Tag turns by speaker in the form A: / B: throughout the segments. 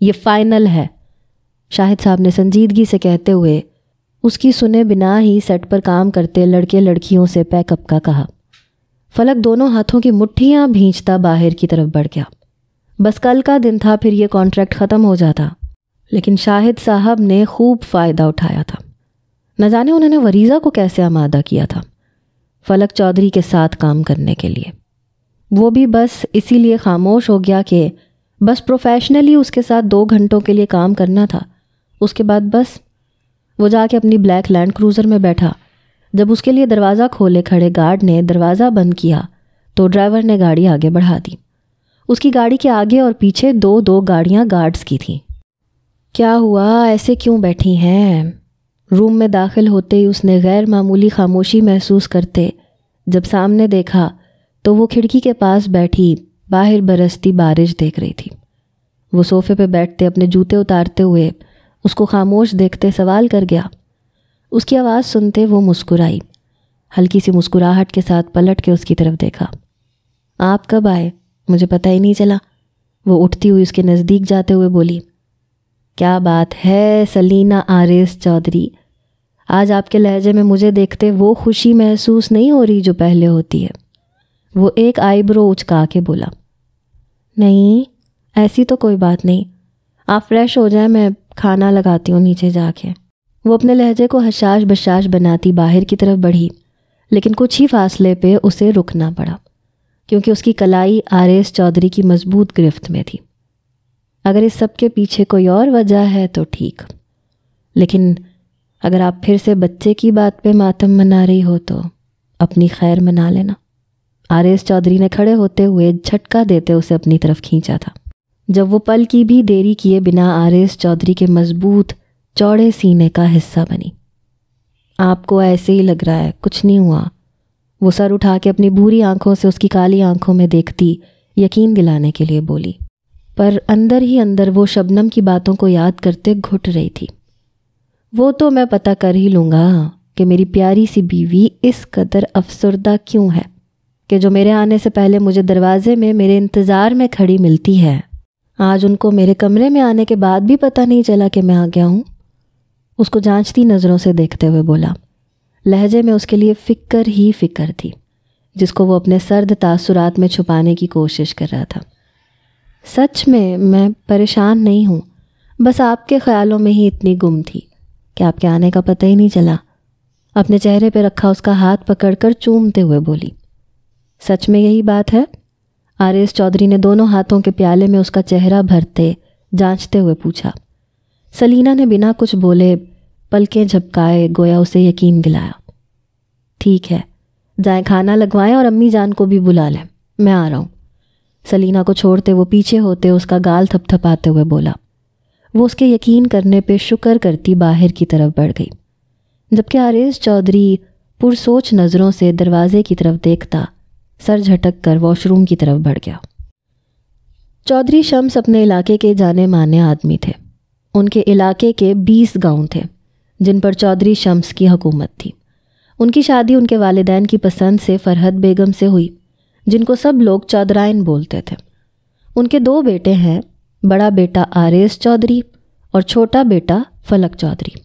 A: یہ فائنل ہے، شاہد صاحب نے سنجیدگی سے کہتے ہوئے اس کی سنے بنا ہی سیٹ پر کام کرتے لڑکے لڑکیوں سے پیک اپ کا کہا۔ فلک دونوں ہاتھوں کی مٹھیاں بھینچتا باہر کی طرف بڑھ گیا۔ بس کل کا دن تھا، پھر یہ کانٹریکٹ ختم ہو جاتا، لیکن شاہد صاحب نے خوب فائدہ اٹھایا تھا۔ نہ جانے انہوں نے وریزہ کو کیسے آمادہ کیا تھا فلک چودھری کے ساتھ کام کرنے کے لیے۔ وہ بھی بس اسی لیے خاموش ہو گیا کہ بس پروفیشنلی اس کے ساتھ 2 گھنٹوں کے لیے کام کرنا تھا۔ اس کے بعد بس وہ جا کے اپنی بلیک لینڈ کروزر میں بیٹھا۔ جب اس کے لیے دروازہ کھولے کھڑے گارڈ نے دروازہ بند کیا تو ڈرائیور نے گاڑی آگے بڑھا دی۔ اس کی گاڑی کے آگے اور پیچھے 2 گاڑیاں گارڈز کی تھیں۔ کیا ہوا، ایسے کیوں بیٹھی ہیں؟ روم میں داخل ہوتے ہی اس نے غیر معمولی خاموشی محسوس کرتے جب سامنے دیکھا تو وہ کھڑکی کے پاس بیٹھی باہر برستی بارش دیکھ رہی تھی۔ وہ صوفے پہ بیٹھتے اپنے جوتے اتارتے ہوئے اس کو خاموش دیکھتے سوال کر گیا۔ اس کی آواز سنتے وہ مسکرائی، ہلکی سی مسکراہٹ کے ساتھ پلٹ کے اس کی طرف دیکھا۔ آپ کب آئے؟ مجھے پتہ ہی نہیں چلا۔ وہ اٹھتی ہوئی اس کے نزدیک جاتے ہوئے بولی۔ کیا بات ہے سلینا آریز چودھری، آج آپ کے لہجے میں مجھے دیکھتے وہ خوشی محسوس نہیں ہو رہی جو پہلے ہوتی ہے۔ وہ ایک آئی برو اچکا کے بولا۔ نہیں ایسی تو کوئی بات نہیں، آپ فریش ہو جائیں، میں کھانا لگاتی ہوں نیچے جا کے۔ وہ اپنے لہجے کو حشاش بشاش بناتی باہر کی طرف بڑھی، لیکن کچھ ہی فاصلے پہ اسے رکنا پڑا کیونکہ اس کی کلائی آریز چودھری کی مضبوط گرفت میں تھی۔ اگر اس سب کے پیچھے کوئی اور وجہ ہے تو ٹھیک، لیکن اگر آپ پھر سے بچے کی بات پہ ماتم منا رہی ہو تو اپنی خیر منا لینا۔ آریز چودھری نے کھڑے ہوتے ہوئے جھٹکا دیتے اسے اپنی طرف کھینچا تھا۔ جب وہ پل کی بھی دیری کیے بنا آریز چودھری کے مضبوط چوڑے سینے کا حصہ بنی۔ آپ کو ایسے ہی لگ رہا ہے، کچھ نہیں ہوا۔ وہ سر اٹھا کے اپنی بھوری آنکھوں سے اس کی کالی آنکھوں میں دیکھتی یقین دلانے کے لیے بولی، پر اندر ہی اندر وہ شبنم کی باتوں کو یاد کرتے گھٹ رہی تھی۔ وہ تو میں پتہ کر ہی لوں گا کہ میری پیاری سی بیوی اس قدر افسردہ کیوں ہے کہ جو میرے آنے سے پہلے مجھے دروازے میں میرے انتظار میں کھڑی ملتی ہے، آج ان کو میرے کمرے میں آنے کے بعد بھی پتہ نہیں چلا کہ میں آ گیا ہوں۔ اس کو جانچتی نظروں سے دیکھتے ہوئے بولا۔ لہجے میں اس کے لیے فکر ہی فکر تھی جس کو وہ اپنے سرد تاثرات میں چھپانے کی کوشش کر رہا تھا۔ سچ میں پریشان نہیں ہوں، بس آپ کے خیالوں میں ہی اتنی گم تھی کہ آپ کے آنے کا پتہ ہی نہیں چلا۔ اپنے چہرے پہ رکھا اس کا ہاتھ پکڑ کر چومتے ہوئے بولی۔ سچ میں یہی بات ہے؟ آریز چودھری نے دونوں ہاتھوں کے پیالے میں اس کا چہرہ بھرتے جانچتے ہوئے پوچھا۔ سلینا نے بنا کچھ بولے پلکیں جھپکائے گویا اسے یقین دلایا۔ ٹھیک ہے، جائیں کھانا لگوائیں اور امی جان کو بھی بلا لیں، میں آ رہا ہوں۔ سلینا کو چھوڑتے وہ پیچھے ہوتے اس کا گال تھپ تھپاتے ہوئے بولا۔ وہ اس کے یقین کرنے پہ شکر کرتی باہر کی طرف بڑھ گئی، جبکہ آریز چودھری پرسوچ نظروں سے دروازے کی طرف دیکھتا سر جھٹک کر واش روم کی طرف بڑھ گیا۔ چودھری شمس اپنے علاقے کے جانے مانے آدمی تھے۔ ان کے علاقے کے 20 گاؤں تھے جن پر چودھری شمس کی حکومت تھی۔ ان کی شادی ان کے والدین کی پسند سے فرحت بیگم سے ہوئی، جن کو سب لوگ چودھرائن بولتے تھے۔ ان کے 2 بیٹے ہیں، بڑا بیٹا آریز چودھری اور چھوٹا بیٹا فلک چودھری۔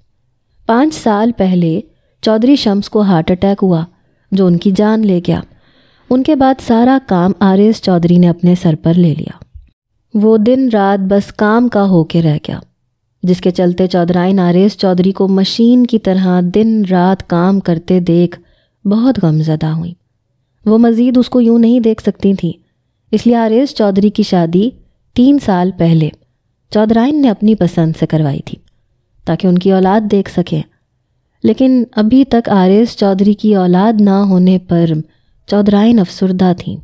A: 5 سال پہلے چودھری شمس کو ہارٹ اٹیک ہوا جو ان کی جان لے گیا۔ ان کے بعد سارا کام آریز چودھری نے اپنے سر پر لے لیا۔ وہ دن رات بس کام کا ہو کے رہ گیا، جس کے چلتے چودھرائن آریز چودھری کو مشین کی طرح دن رات کام کرتے دیکھ بہت غمزدہ ہوئیں۔ وہ مزید اس کو یوں نہیں دیکھ سکتی تھیں، اس لیے آریز چودھری کی شادی 3 سال پہلے چودھرائن نے اپنی پسند سے کروائی تھی تاکہ ان کی اولاد دیکھ سکیں، لیکن ابھی تک آریز چودھری کی اولاد نہ ہونے پر چودھرائن افسردہ تھیں۔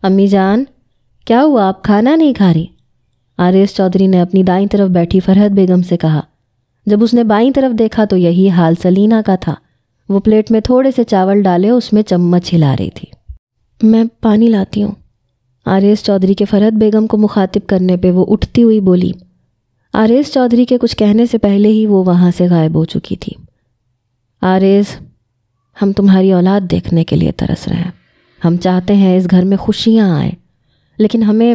A: امی جان کیا ہوا، آپ کھانا نہیں کھا رہی؟ آریز چودھری نے اپنی دائیں طرف بیٹھی فرحت بیگم سے کہا۔ جب اس نے بائیں طرف دیکھا تو یہی حال سلینا کا تھا۔ وہ پلیٹ میں تھوڑے سے چاول ڈالے اس میں چمچ ہلا رہی تھی۔ میں پانی لاتی ہوں۔ آریز چودھری کے فرحت بیگم کو مخاطب کرنے پہ وہ اٹھتی ہوئی بولی۔ آریز چودھری کے کچھ کہنے سے پہلے ہی وہ وہاں سے غائب ہو چکی تھی۔ آریز، ہم تمہاری اولاد دیکھنے کے لیے ترس رہے ہیں۔ ہم چاہتے ہیں اس گھر میں خوشیاں آئیں، لیکن ہمیں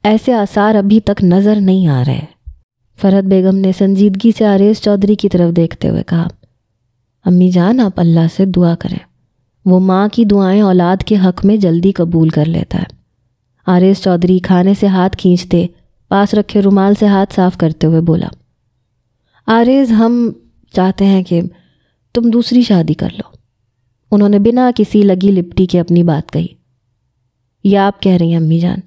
A: ایسے آثار ابھی تک نظر نہیں آ رہے۔ فرحت بیگم نے سنجیدگی سے عارض چودھری کی طرف دیکھتے ہوئے کہا، امی جان آپ اللہ سے دعا کریں، وہ ماں کی دعائیں اولاد کے حق میں جلدی قبول کر لیتا ہے۔ عارض چودھری کھانے سے ہاتھ کھینچتے پاس رکھے رومال سے ہاتھ صاف کرتے ہوئے بولا، عارض ہم چاہتے ہیں کہ تم دوسری شادی کر لو۔ انہوں نے بنا کسی لگی لپٹی کے اپنی بات کہی۔ یہ آپ کہہ رہی ہیں امی جان؟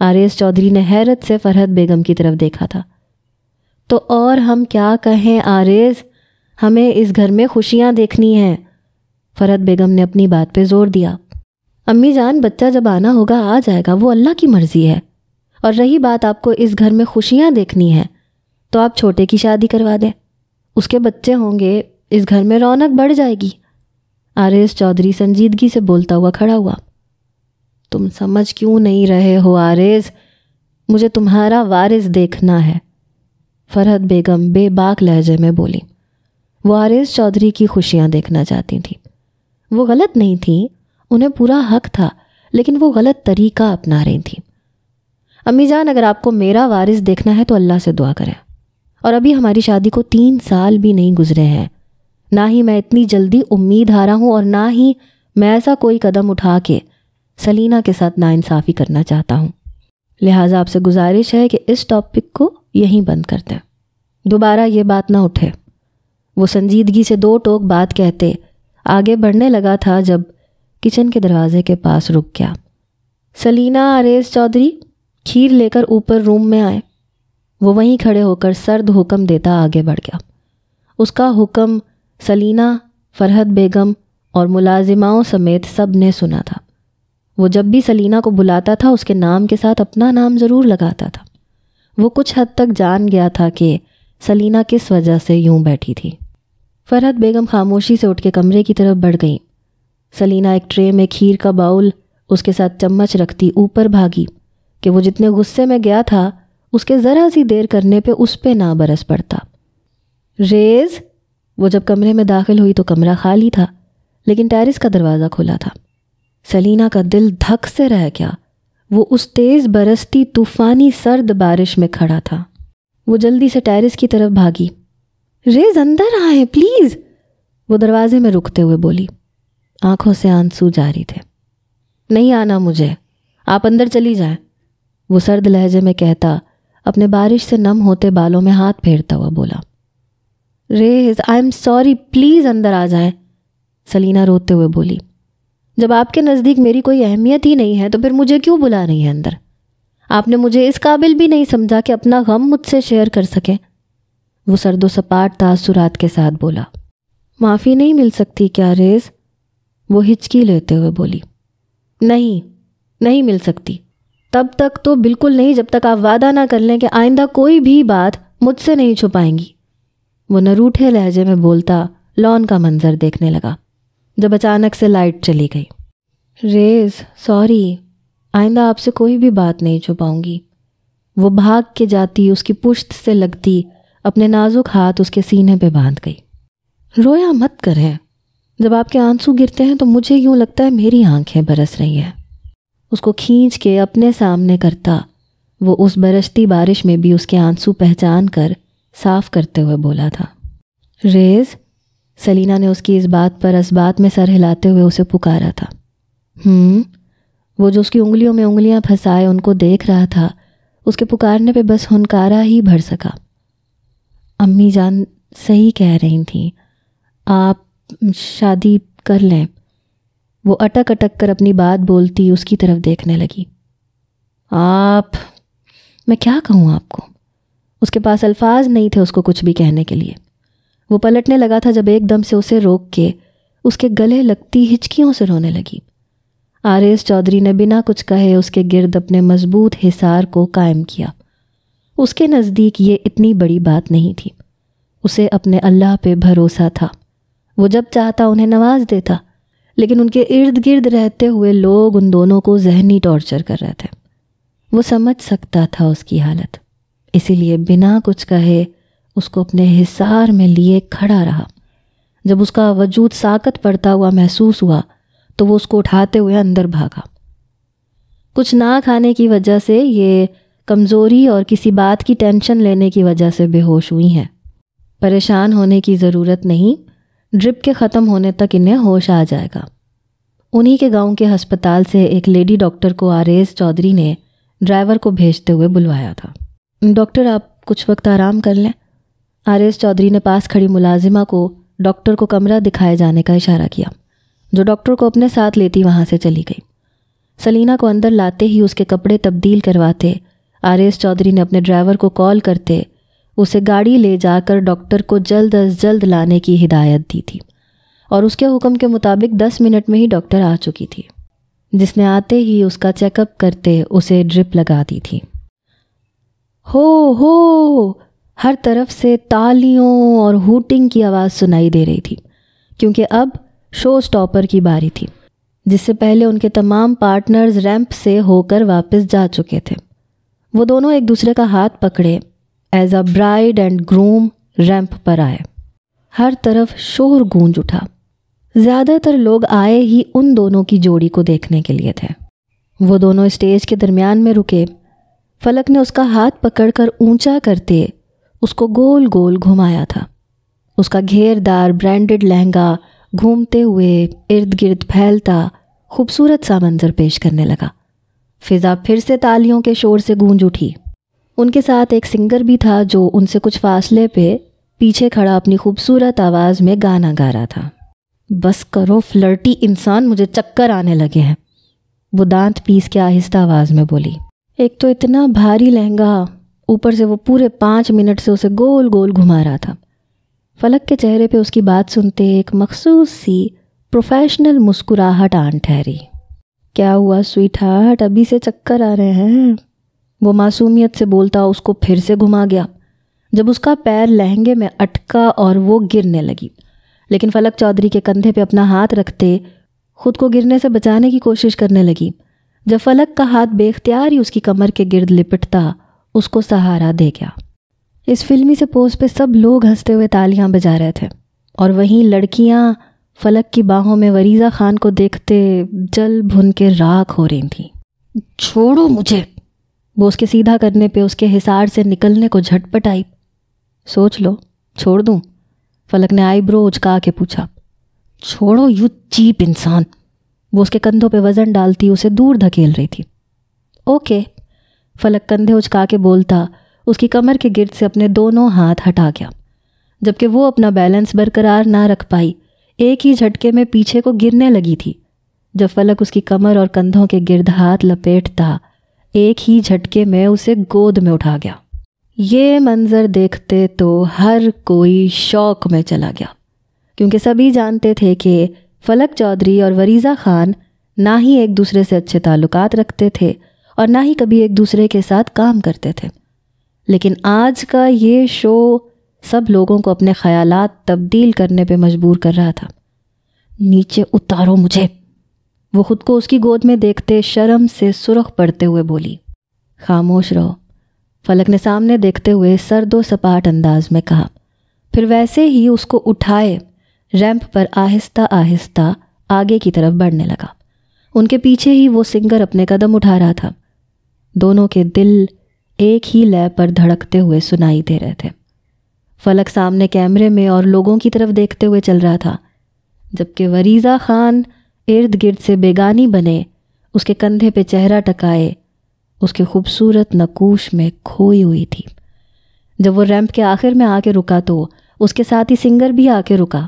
A: عارض چودھری نے حیرت سے فرحت بیگم کی طرف دیکھا تھا۔ تو اور ہم کیا کہیں عارض، ہمیں اس گھر میں خوشیاں دیکھنی ہیں۔ فرحت بیگم نے اپنی بات پہ زور دیا۔ امی جان بچہ جب آنا ہوگا آ جائے گا، وہ اللہ کی مرضی ہے۔ اور رہی بات آپ کو اس گھر میں خوشیاں دیکھنی ہیں تو آپ چھوٹے کی شادی کروا دیں، اس کے بچے ہوں گے، اس گھر میں رونق بڑھ جائے گی۔ عارض چودھری سنجیدگی سے بولتا ہوا کھڑا ہوا۔ تم سمجھ کیوں نہیں رہے ہو عارض، مجھے تمہارا وارث دیکھنا ہے، فرحت بیگم بے باک لہجے میں بولی۔ وہ عارض چودھری کی خوشیاں دیکھنا چاہتی تھیں۔ وہ غلط نہیں تھیں، انہیں پورا حق تھا، لیکن وہ غلط طریقہ اپنا رہی تھیں۔ امی جان اگر آپ کو میرا وارث دیکھنا ہے تو اللہ سے دعا کریں، اور ابھی ہماری شادی کو 3 سال بھی نہیں گزرے ہیں، نہ ہی میں اتنی جلدی امید ہارا ہوں، اور نہ ہی میں ایسا کوئی قدم اٹھا کے سلینہ کے ساتھ ناانصافی کرنا چاہتا ہوں۔ لہٰذا آپ سے گزارش ہے کہ اس ٹاپک کو یہیں بند کر دیں، دوبارہ یہ بات نہ اٹھے۔ وہ سنجیدگی سے 2 ٹوک بات کہتے آگے بڑھنے لگا تھا جب کچن کے دروازے کے پاس رک گیا۔ سلینہ عارض چودھری کھیر لے کر اوپر روم میں آئے۔ وہ وہیں کھڑے ہو کر سرد حکم دیتا آگے بڑھ گیا۔ اس کا حکم سلینہ، فرحت بیگم اور ملازماؤں سمیت سب نے سنا تھا۔ وہ جب بھی سلینہ کو بلاتا تھا اس کے نام کے ساتھ اپنا نام ضرور لگاتا تھا۔ وہ کچھ حد تک جان گیا تھا کہ سلینہ کس وجہ سے یوں بیٹھی تھی۔ فرحت بیگم خاموشی سے اٹھ کے کمرے کی طرف بڑھ گئیں۔ سلینہ ایک ٹرے میں کھیر کا باؤل اس کے ساتھ چمچ رکھتی اوپر بھاگی کہ وہ جتنے غصے میں گیا تھا اس کے ذرا سی دیر کرنے پہ اس پہ نہ برس پڑتا۔ ریز! وہ جب کمرے میں داخل ہوئی تو کمرہ خالی تھا، لیکن ٹیرس کا دروازہ کھلا تھا۔ سلینہ کا دل دھک سے رہ گیا۔ وہ اس تیز برستی طوفانی سرد بارش میں کھڑا تھا۔ وہ جلدی سے ٹیرس کی طرف بھاگی۔ ریز اندر آئے پلیز، وہ دروازے میں رکتے ہوئے بولی۔ آنکھوں سے آنسو جاری تھے۔ نہیں آنا مجھے، آپ اندر چلی جائیں، وہ سرد لہجے میں کہتا اپنے بارش سے نم ہوتے بالوں میں ہاتھ پھیرتا ہوا بولا۔ ریز آئی ایم سوری، پلیز اندر آ جائیں، سلینہ روتے ہوئے بولی۔ جب آپ کے نزدیک میری کوئی اہمیت ہی نہیں ہے تو پھر مجھے کیوں بلا رہی ہیں اندر؟ آپ نے مجھے اس قابل بھی نہیں سمجھا کہ اپنا غم مجھ سے شیئر کر سکیں، وہ سرد و سپاٹ تاثرات کے ساتھ بولا۔ معافی نہیں مل سکتی کیا ریز؟ وہ ہچکی لیتے ہوئے بولی۔ نہیں مل سکتی، تب تک تو بالکل نہیں جب تک آپ وعدہ نہ کر لیں کہ آئندہ کوئی بھی بات مجھ سے نہیں چھپائیں گی، وہ نروٹھے لہجے میں بولتا لان کا منظر دیکھنے لگا جب اچانک سے لائٹ چلی گئی۔ ریز سوری، آئندہ آپ سے کوئی بھی بات نہیں چھپاؤں گی، وہ بھاگ کے جاتی اس کی پشت سے لگتی اپنے نازک ہاتھ اس کے سینے پہ باندھ گئی۔ رویا مت کریں، جب آپ کے آنسو گرتے ہیں تو مجھے یوں لگتا ہے میری آنکھیں برس رہی ہیں۔ اس کو کھینچ کے اپنے سامنے کرتا وہ اس برستی بارش میں بھی اس کے آنسو پہچان کر صاف کرتے ہوئے بولا تھا۔ ریز! سلینہ نے اس کی اس بات پر اسبات میں سر ہلاتے ہوئے اسے پکارا تھا۔ وہ جو اس کی انگلیوں میں انگلیاں پھنسائے ان کو دیکھ رہا تھا، اس کے پکارنے پہ بس ہنکارا ہی بھر سکا۔ امی جان صحیح کہہ رہی تھیں، آپ شادی کر لیں، وہ اٹک اٹک کر اپنی بات بولتی اس کی طرف دیکھنے لگی۔ میں کیا کہوں آپ کو؟ اس کے پاس الفاظ نہیں تھے اس کو کچھ بھی کہنے کے لیے۔ وہ پلٹنے لگا تھا جب ایک دم سے اسے روک کے اس کے گلے لگتی ہچکیوں سے رونے لگی۔ عارض چودھری نے بنا کچھ کہے اس کے گرد اپنے مضبوط حصار کو قائم کیا۔ اس کے نزدیک یہ اتنی بڑی بات نہیں تھی، اسے اپنے اللہ پہ بھروسہ تھا۔ وہ جب چاہتا انہیں نواز دیتا، لیکن ان کے ارد گرد رہتے ہوئے لوگ ان دونوں کو ذہنی ٹارچر کر رہے تھے۔ وہ سمجھ سکتا تھا اس کی حالت، اسی لیے بنا کچھ کہے اس کو اپنے حصار میں لیے کھڑا رہا۔ جب اس کا وجود ساکت پڑتا ہوا محسوس ہوا تو وہ اس کو اٹھاتے ہوئے اندر بھاگا۔ کچھ نہ کھانے کی وجہ سے یہ کمزوری اور کسی بات کی ٹینشن لینے کی وجہ سے بے ہوش ہوئی ہیں۔ پریشان ہونے کی ضرورت نہیں، ڈرپ کے ختم ہونے تک انہیں ہوش آ جائے گا۔ انہی کے گاؤں کے ہسپتال سے ایک لیڈی ڈاکٹر کو آریز چودھری نے ڈرائیور کو بھیجتے ہوئے بلوایا تھا۔ ڈاکٹر آپ کچھ وقت آرام کر لیں۔ آریز چودھری نے پاس کھڑی ملازمہ کو ڈاکٹر کو کمرہ دکھائے جانے کا اشارہ کیا، جو ڈاکٹر کو اپنے ساتھ لیتی وہاں سے چلی گئی۔ سلینا کو اندر لاتے ہی اس کے کپڑے تبدیل کرواتے آریز چودھری نے اپنے ڈرائیور کو کال کرتے اسے گاڑی لے جا کر ڈاکٹر کو جلد از جلد لانے کی ہدایت دی تھی، اور اس کے حکم کے مطابق 10 منٹ میں ہی ڈاکٹر آ چکی تھی، جس نے آتے ہی اس کا چیک اپ کرتے اسے ڈرپ لگا دی تھی۔ ہو ہر طرف سے تالیوں اور ہوٹنگ کی آواز سنائی دے رہی تھی، کیونکہ اب شو سٹاپر کی باری تھی، جس سے پہلے ان کے تمام پارٹنرز ریمپ سے ہو کر واپس جا چکے تھے۔ وہ دونوں ایک دوسرے کا ہاتھ پکڑے as a bride and groom ramp پر آئے۔ ہر طرف شور گونج اٹھا۔ زیادہ تر لوگ آئے ہی ان دونوں کی جوڑی کو دیکھنے کے لیے تھے۔ وہ دونوں اسٹیج کے درمیان میں رکے۔ فلک نے اس کا ہاتھ پکڑ کر اونچا کرتے اس کو گول گول گھمایا تھا۔ اس کا گھیردار برانڈڈ لہنگا گھومتے ہوئے ارد گرد پھیلتا خوبصورت سا منظر پیش کرنے لگا۔ فضا پھر سے تالیوں کے شور سے گونج اٹھی۔ ان کے ساتھ ایک سنگر بھی تھا جو ان سے کچھ فاصلے پہ پیچھے کھڑا اپنی خوبصورت آواز میں گانا گا رہا تھا۔ بس کرو فلرٹی انسان، مجھے چکر آنے لگے ہیں، وہ دانت پیس کے آہستہ آواز میں بولی۔ ایک تو اتنا بھاری لہنگا، اوپر سے وہ پورے 5 منٹ سے اسے گول گول گھما رہا تھا۔ فلک کے چہرے پہ اس کی بات سنتے ایک مخصوص سی پروفیشنل مسکراہٹ آن ٹھہری۔ کیا ہوا سویٹ ہارٹ، ابھی سے چکر آ رہے ہیں؟ وہ معصومیت سے بولتا اس کو پھر سے گھما گیا، جب اس کا پیر لہنگے میں اٹکا اور وہ گرنے لگی، لیکن فلک چودھری کے کندھے پہ اپنا ہاتھ رکھتے خود کو گرنے سے بچانے کی کوشش کرنے لگی۔ جب فلک کا ہاتھ بے اختیار ہی اس کی کمر کے گرد لپٹتا اس کو سہارا دے گیا۔ اس فلمی سے پوز پہ سب لوگ ہنستے ہوئے تالیاں بجا رہے تھے، اور وہیں لڑکیاں فلک کی باہوں میں وریزہ خان کو دیکھتے جل بھن کے راکھ ہو رہی تھیں۔ چھوڑو مجھے، وہ اس کے سیدھا کرنے پہ اس کے حصار سے نکلنے کو جھٹپٹ آئی۔ سوچ لو، چھوڑ دوں؟ فلک نے آئی برو اچکا کے پوچھا۔ چھوڑو یو چیپ انسان، وہ اس کے کندھوں پہ وزن ڈالتی اسے دور دھکیل رہی تھی۔ اوکے، فلک کندھے اچکا کے بولتا اس کی کمر کے گرد سے اپنے دونوں ہاتھ ہٹا گیا، جبکہ وہ اپنا بیلنس برقرار نہ رکھ پائی، ایک ہی جھٹکے میں پیچھے کو گرنے لگی تھی۔ جب فلک اس کی کمر اور کندھوں کے گرد ہاتھ لپیٹتا ایک ہی جھٹکے میں اسے گود میں اٹھا گیا۔ یہ منظر دیکھتے تو ہر کوئی شوق میں چلا گیا، کیونکہ سبھی جانتے تھے کہ فلک چودھری اور وریزہ خان نہ ہی ایک دوسرے سے اچھے تعلقات رکھتے تھے اور نہ ہی کبھی ایک دوسرے کے ساتھ کام کرتے تھے، لیکن آج کا یہ شو سب لوگوں کو اپنے خیالات تبدیل کرنے پہ مجبور کر رہا تھا۔ نیچے اتارو مجھے، وہ خود کو اس کی گود میں دیکھتے شرم سے سرخ پڑتے ہوئے بولی۔ خاموش رہو، فلک نے سامنے دیکھتے ہوئے سرد و سپاٹ انداز میں کہا، پھر ویسے ہی اس کو اٹھائے ریمپ پر آہستہ آہستہ آگے کی طرف بڑھنے لگا۔ ان کے پیچھے ہی وہ سنگر اپنے قدم اٹھا رہا تھا۔ دونوں کے دل ایک ہی لے پر دھڑکتے ہوئے سنائی دے رہے تھے۔ فلک سامنے کیمرے میں اور لوگوں کی طرف دیکھتے ہوئے چل رہا تھا، جبکہ وریزہ خان ارد گرد سے بیگانی بنے اس کے کندھے پہ چہرہ ٹکائے اس کے خوبصورت نقوش میں کھوئی ہوئی تھی۔ جب وہ ریمپ کے آخر میں آ کے رکا تو اس کے ساتھ ہی سنگر بھی آ کے رکا،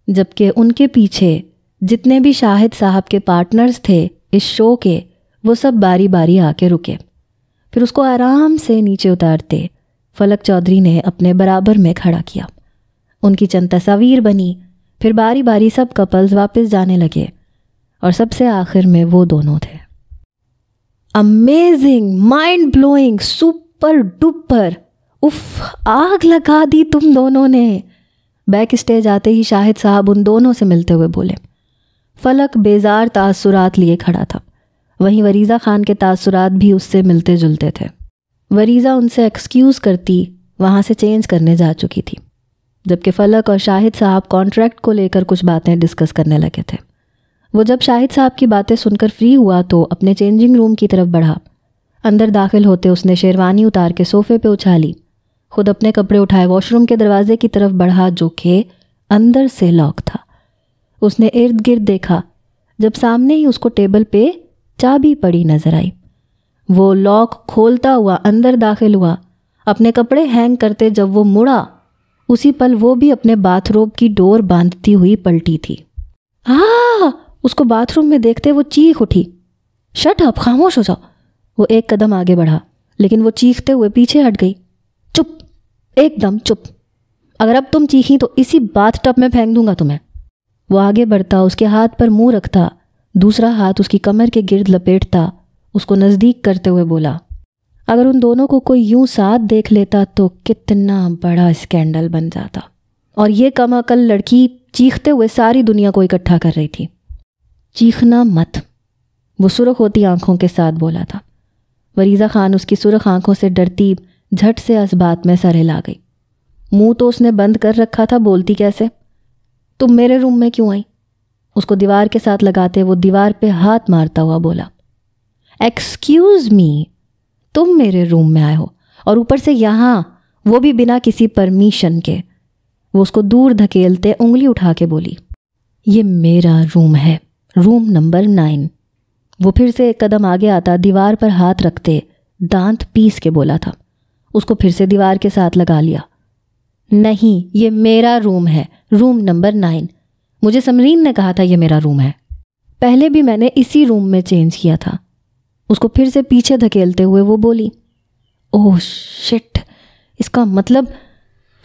A: جبکہ ان کے پیچھے جتنے بھی شاہد صاحب کے پارٹنرز تھے اس شو کے، وہ سب باری باری آ کے رکے۔ پھر اس کو آرام سے نیچے اتارتے فلک چودھری نے اپنے برابر میں کھڑا کیا۔ ان کی چند تصاویر بنی، پھر باری باری سب کپلز واپس جانے لگے، اور سب سے آخر میں وہ دونوں تھے۔ Amazing, mind blowing, super dipper, if, آگ لگا دی تم دونوں نے، بیک اسٹیج آتے ہی شاہد صاحب ان دونوں سے ملتے ہوئے بولے۔ فلک بیزار تاثرات لیے کھڑا تھا، وہیں وریزہ خان کے تاثرات بھی اس سے ملتے جلتے تھے۔ وریزہ ان سے ایکسکیوز کرتی وہاں سے چینج کرنے جا چکی تھی، جبکہ فلک اور شاہد صاحب کانٹریکٹ کو لے کر کچھ باتیں ڈسکس کرنے لگے تھے۔ وہ جب شاہد صاحب کی باتیں سن کر فری ہوا تو اپنے چینجنگ روم کی طرف بڑھا۔ اندر داخل ہوتے اس نے شیروانی اتار کے صوفے پہ اچھالی، خود اپنے کپڑے اٹھائے واش روم کے دروازے کی طرف بڑھا جو کہ اندر سے لاک تھا۔ اس نے ارد گرد دیکھا، جب سامنے ہی اس کو ٹیبل پہ چابی پڑی نظر آئی۔ وہ لاک کھولتا ہوا اندر داخل ہوا، اپنے کپڑے ہینگ کرتے جب وہ مڑا اسی پل وہ بھی اپنے باتھ روم کی ڈور باندھتی ہوئی پلٹی تھی۔ اس کو باتھ روم میں دیکھتے وہ چیخ اٹھی، شٹ اپ، خاموش ہو جاؤ۔ وہ ایک قدم آگے بڑھا لیکن وہ چیختے ہوئے پیچھے ہٹ گئی۔ چپ، ایک دم چپ، اگر اب تم چیخیں تو اسی باتھ ٹب میں پھینک دوں گا تمہیں۔ وہ آگے بڑھتا، اس کے ہاتھ پر منہ رکھتا، دوسرا ہاتھ اس کی کمر کے گرد لپیٹتا، اس کو نزدیک کرتے ہوئے بولا، اگر ان دونوں کو کوئی یوں ساتھ دیکھ لیتا تو کتنا بڑا اسکینڈل بن جاتا۔ اور یہ کم عقل لڑکی چیختے ہوئے ساری دنیا کو اکٹھا کر رہی تھی۔ چیخنا مت، وہ سرخ ہوتی آنکھوں کے ساتھ بولا تھا۔ وریزہ خان اس کی سرخ آنکھوں سے ڈرتی جھٹ سے اس بات میں سر ہلا گئی۔ منہ تو اس نے بند کر رکھا تھا، بولتی کیسے؟ تم میرے روم میں کیوں آئی؟ اس کو دیوار کے ساتھ لگاتے وہ دیوار پہ ہاتھ مارتا ہوا بولا، ایکسکیوز می، تم میرے روم میں آئے ہو اور اوپر سے یہاں، وہ بھی بنا کسی پرمیشن کے۔ وہ اس کو دور دھکیلتے انگلی اٹھا کے بولی، یہ میرا روم ہے، روم نمبر 9۔ وہ پھر سے ایک قدم آگے آتا، دیوار پر ہاتھ رکھتے دانت پیس کے بولا تھا۔ اس کو پھر سے دیوار کے ساتھ لگا لیا، نہیں، یہ میرا روم ہے، روم نمبر 9۔ مجھے سمرین نے کہا تھا یہ میرا روم ہے، پہلے بھی میں نے اسی روم میں چینج کیا تھا۔ اس کو پھر سے پیچھے دھکیلتے ہوئے وہ بولی، اوہ شٹ، اس کا مطلب؟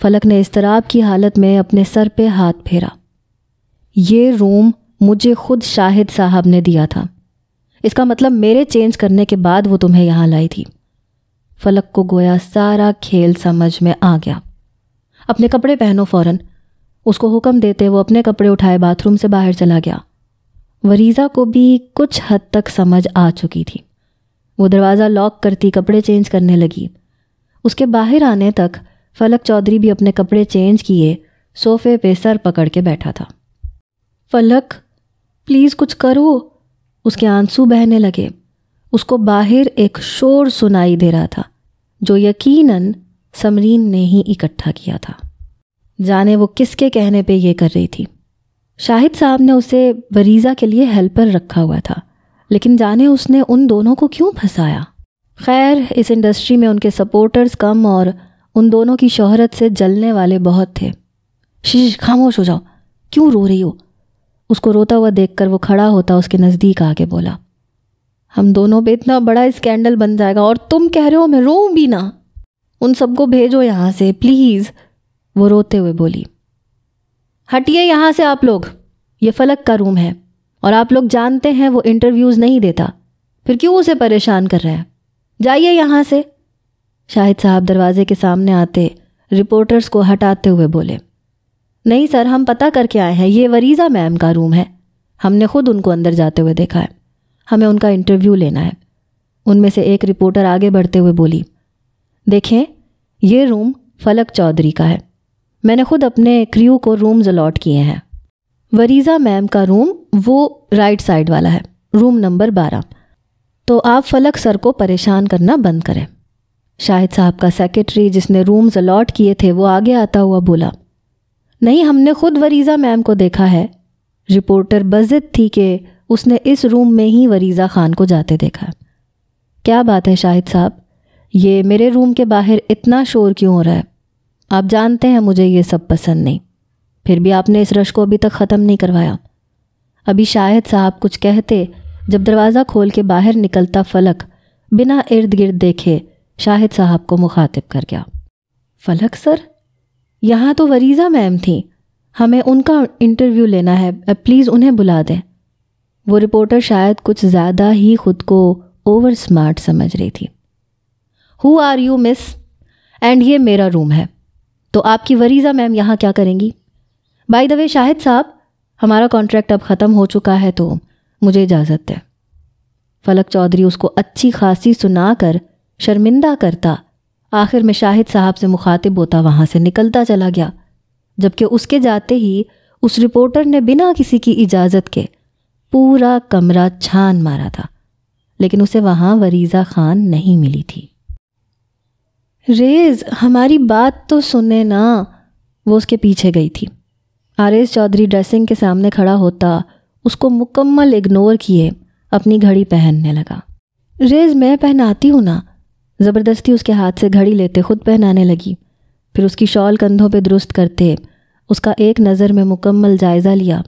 A: فلک نے اضطراب کی حالت میں اپنے سر پہ ہاتھ پھیرا، یہ روم مجھے خود شاہد صاحب نے دیا تھا، اس کا مطلب میرے چینج کرنے کے بعد وہ تمہیں یہاں لائی تھی۔ فلک کو گویا سارا کھیل سمجھ میں آ گیا۔ اپنے کپڑے پہنو فوراً، اس کو حکم دیتے وہ اپنے کپڑے اٹھائے باتھ روم سے باہر چلا گیا۔ وریزہ کو بھی کچھ حد تک سمجھ آ چکی تھی۔ وہ دروازہ لاک کرتی کپڑے چینج کرنے لگی۔ اس کے باہر آنے تک فلک چودھری بھی اپنے کپڑے چینج کیے صوفے پہ سر پکڑ کے بیٹھا تھا۔ فلک پلیز کچھ کرو، اس کے آنسو بہنے لگے۔ اس کو باہر ایک شور سنائی دے رہا تھا جو یقیناً سمرین نے ہی اکٹھا کیا تھا، جانے وہ کس کے کہنے پہ یہ کر رہی تھی۔ شاہد صاحب نے اسے وریزہ کے لیے ہیلپر رکھا ہوا تھا، لیکن جانے اس نے ان دونوں کو کیوں پھنسایا۔ خیر، اس انڈسٹری میں ان کے سپورٹرز کم اور ان دونوں کی شہرت سے جلنے والے بہت تھے۔ خاموش ہو جاؤ، کیوں رو رہی ہو؟ اس کو روتا ہوا دیکھ کر وہ کھڑا ہوتا، اس کے نزدیک آ کے بولا، ہم دونوں پہ اتنا بڑا اسکینڈل بن جائے گا اور تم کہہ رہے ہو میں روؤں بھی نہ؟ ان سب کو بھیجو یہاں سے پلیز۔ وہ روتے ہوئے بولی، ہٹیے یہاں سے آپ لوگ، یہ فلک کا روم ہے اور آپ لوگ جانتے ہیں وہ انٹرویوز نہیں دیتا، پھر کیوں اسے پریشان کر رہے ہیں؟ جائیے یہاں سے۔ شاہد صاحب دروازے کے سامنے آتے رپورٹرز کو ہٹاتے ہوئے بولے، نہیں سر، ہم پتہ کر کے آئے ہیں، یہ وریزہ میم کا روم ہے، ہم نے خود ان کو اندر جاتے ہوئے دیکھا ہے، ہمیں ان کا انٹرویو لینا ہے۔ ان میں سے ایک رپورٹر آگے بڑھتے ہوئے بولی، دیکھیں یہ روم فلک چودھری کا ہے، میں نے خود اپنے کریو کو رومز الاٹ کیے ہیں۔ وریزہ میم کا روم وہ رائٹ سائڈ والا ہے، روم نمبر 12، تو آپ فلک سر کو پریشان کرنا بند کریں۔ شاہد صاحب کا سیکرٹری جس نے رومز الاٹ کیے تھے وہ آگے آتا ہوا بولا، نہیں، ہم نے خود وریزہ میم کو دیکھا ہے۔ رپورٹر بضد تھی کہ اس نے اس روم میں ہی وریزہ خان کو جاتے دیکھا۔ کیا بات ہے شاہد صاحب، یہ میرے روم کے باہر اتنا شور کیوں ہو رہا ہے؟ آپ جانتے ہیں مجھے یہ سب پسند نہیں، پھر بھی آپ نے اس رش کو ابھی تک ختم نہیں کروایا۔ ابھی شاہد صاحب کچھ کہتے جب دروازہ کھول کے باہر نکلتا فلک بنا ارد گرد دیکھے شاہد صاحب کو مخاطب کر گیا، فلک سر، یہاں تو وریزہ میم تھیں، ہمیں ان کا انٹرویو لینا ہے، پلیز انہیں بلا دیں۔ وہ رپورٹر شاید کچھ زیادہ ہی خود کو اوور سمارٹ سمجھ رہی تھی۔ Who are you miss? And یہ میرا روم ہے، تو آپ کی وریزہ میم یہاں کیا کریں گی؟ بائی دا وے شاہد صاحب، ہمارا کانٹریکٹ اب ختم ہو چکا ہے تو مجھے اجازت ہے۔ فلک چودھری اس کو اچھی خاصی سنا کر شرمندہ کرتا آخر میں شاہد صاحب سے مخاطب ہوتا وہاں سے نکلتا چلا گیا، جبکہ اس کے جاتے ہی اس رپورٹر نے بنا کسی کی اجازت کے پورا کمرہ چھان مارا تھا، لیکن اسے وہاں وریزہ خان نہیں ملی تھی۔ ریز ہماری بات تو سنے نا، وہ اس کے پیچھے گئی تھی۔ آریز چودھری ڈریسنگ کے سامنے کھڑا ہوتا اس کو مکمل اگنور کیے اپنی گھڑی پہننے لگا۔ ریز میں پہناتی ہوں نا، زبردستی اس کے ہاتھ سے گھڑی لیتے خود پہنانے لگی، پھر اس کی شال کندھوں پہ درست کرتے اس کا ایک نظر میں مکمل جائزہ لیا۔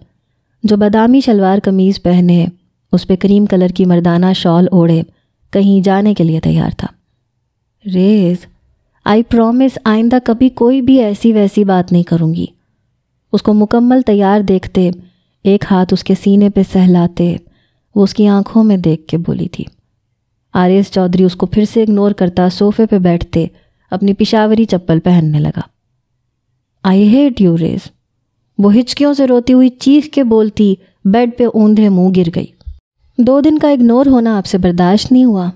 A: جو بادامی شلوار قمیض پہنے، اس پہ کریم کلر کی مردانہ شال اوڑھے کہیں جانے کے لیے تیار تھا۔ ریز آئی پرومس آئندہ کبھی کوئی بھی ایسی ویسی بات نہیں کروں گی۔ اس کو مکمل تیار دیکھتے ایک ہاتھ اس کے سینے پہ سہلاتے وہ اس کی آنکھوں میں دیکھ کے بولی تھی۔ آریز چودھری اس کو پھر سے اگنور کرتا صوفے پہ بیٹھتے اپنی پشاوری چپل پہننے لگا۔ آئی ہیٹ یو ریز، وہ ہچکیوں سے روتی ہوئی چیخ کے بولتی بیڈ پہ اوندھے منہ گر گئی۔ 2 دن کا اگنور ہونا آپ سے برداشت نہیں ہوا؟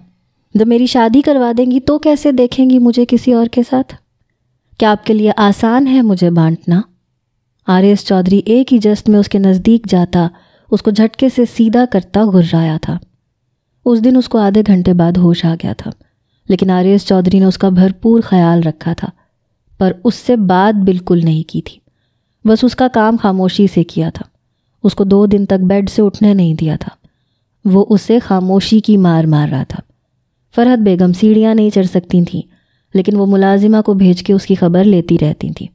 A: جب میری شادی کروا دیں گی تو کیسے دیکھیں گی مجھے کسی اور کے ساتھ؟ کیا آپ کے لیے آسان ہے مجھے بانٹنا؟ آریز چودھری ایک ہی جست میں اس کے نزدیک جاتا اس کو جھٹکے سے سیدھا کرتا گھرایا تھا۔ اس دن اس کو آدھے گھنٹے بعد ہوش آ گیا تھا، لیکن آریز چودھری نے اس کا بھرپور خیال رکھا تھا، پر اس سے بات بالکل نہیں کی تھی، بس اس کا کام خاموشی سے کیا تھا۔ اس کو 2 دن تک بیڈ سے اٹھنے نہیں دیا تھا، وہ اسے خاموشی کی مار رہا تھا۔ فرحت بیگم سیڑھیاں نہیں چڑھ سکتی تھیں، لیکن وہ ملازمہ کو بھیج کے اس کی خبر لیتی رہتی تھیں۔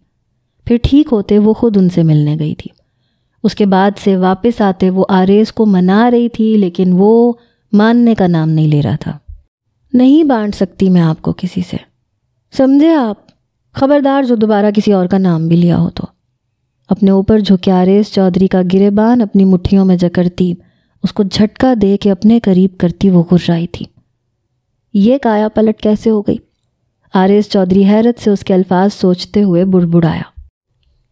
A: پھر ٹھیک ہوتے وہ خود ان سے ملنے گئی تھی۔ اس کے بعد سے واپس آتے وہ آریز کو منا رہی تھی، لیکن وہ ماننے کا نام نہیں لے رہا تھا۔ نہیں بانٹ سکتی میں آپ کو کسی سے، سمجھے آپ؟ خبردار جو دوبارہ کسی اور کا نام بھی لیا ہو تو۔ اپنے اوپر جھکے آریز چودھری کا گریبان اپنی مٹھیوں میں جکڑتی اس کو جھٹکا دے کے اپنے قریب کرتی وہ گھرائی تھی۔ یہ کایا پلٹ کیسے ہو گئی؟ آریز چودھری حیرت سے اس کے الفاظ سوچتے ہوئے بڑبڑایا۔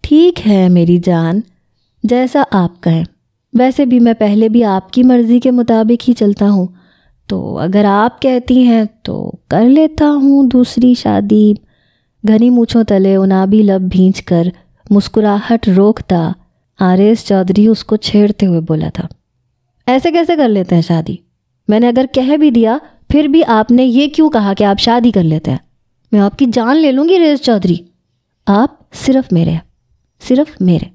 A: ٹھیک ہے میری جان، جیسا آپ کہیں، ویسے بھی میں پہلے بھی آپ کی مرضی کے مطابق ہی چلتا ہوں، تو اگر آپ کہتی ہیں تو کر لیتا ہوں دوسری شادی۔ گھنی مونچھوں تلے انابی لب بھینچ کر مسکراہٹ روکتا آریز چودھری اس کو چھیڑتے ہوئے بولا تھا۔ ایسے کیسے کر لیتے ہیں شادی؟ میں نے اگر کہہ بھی دیا پھر بھی آپ نے یہ کیوں کہا کہ آپ شادی کر لیتے ہیں؟ میں آپ کی جان لے لوں گی ریز چودھری۔ آپ صرف میرے ہیں،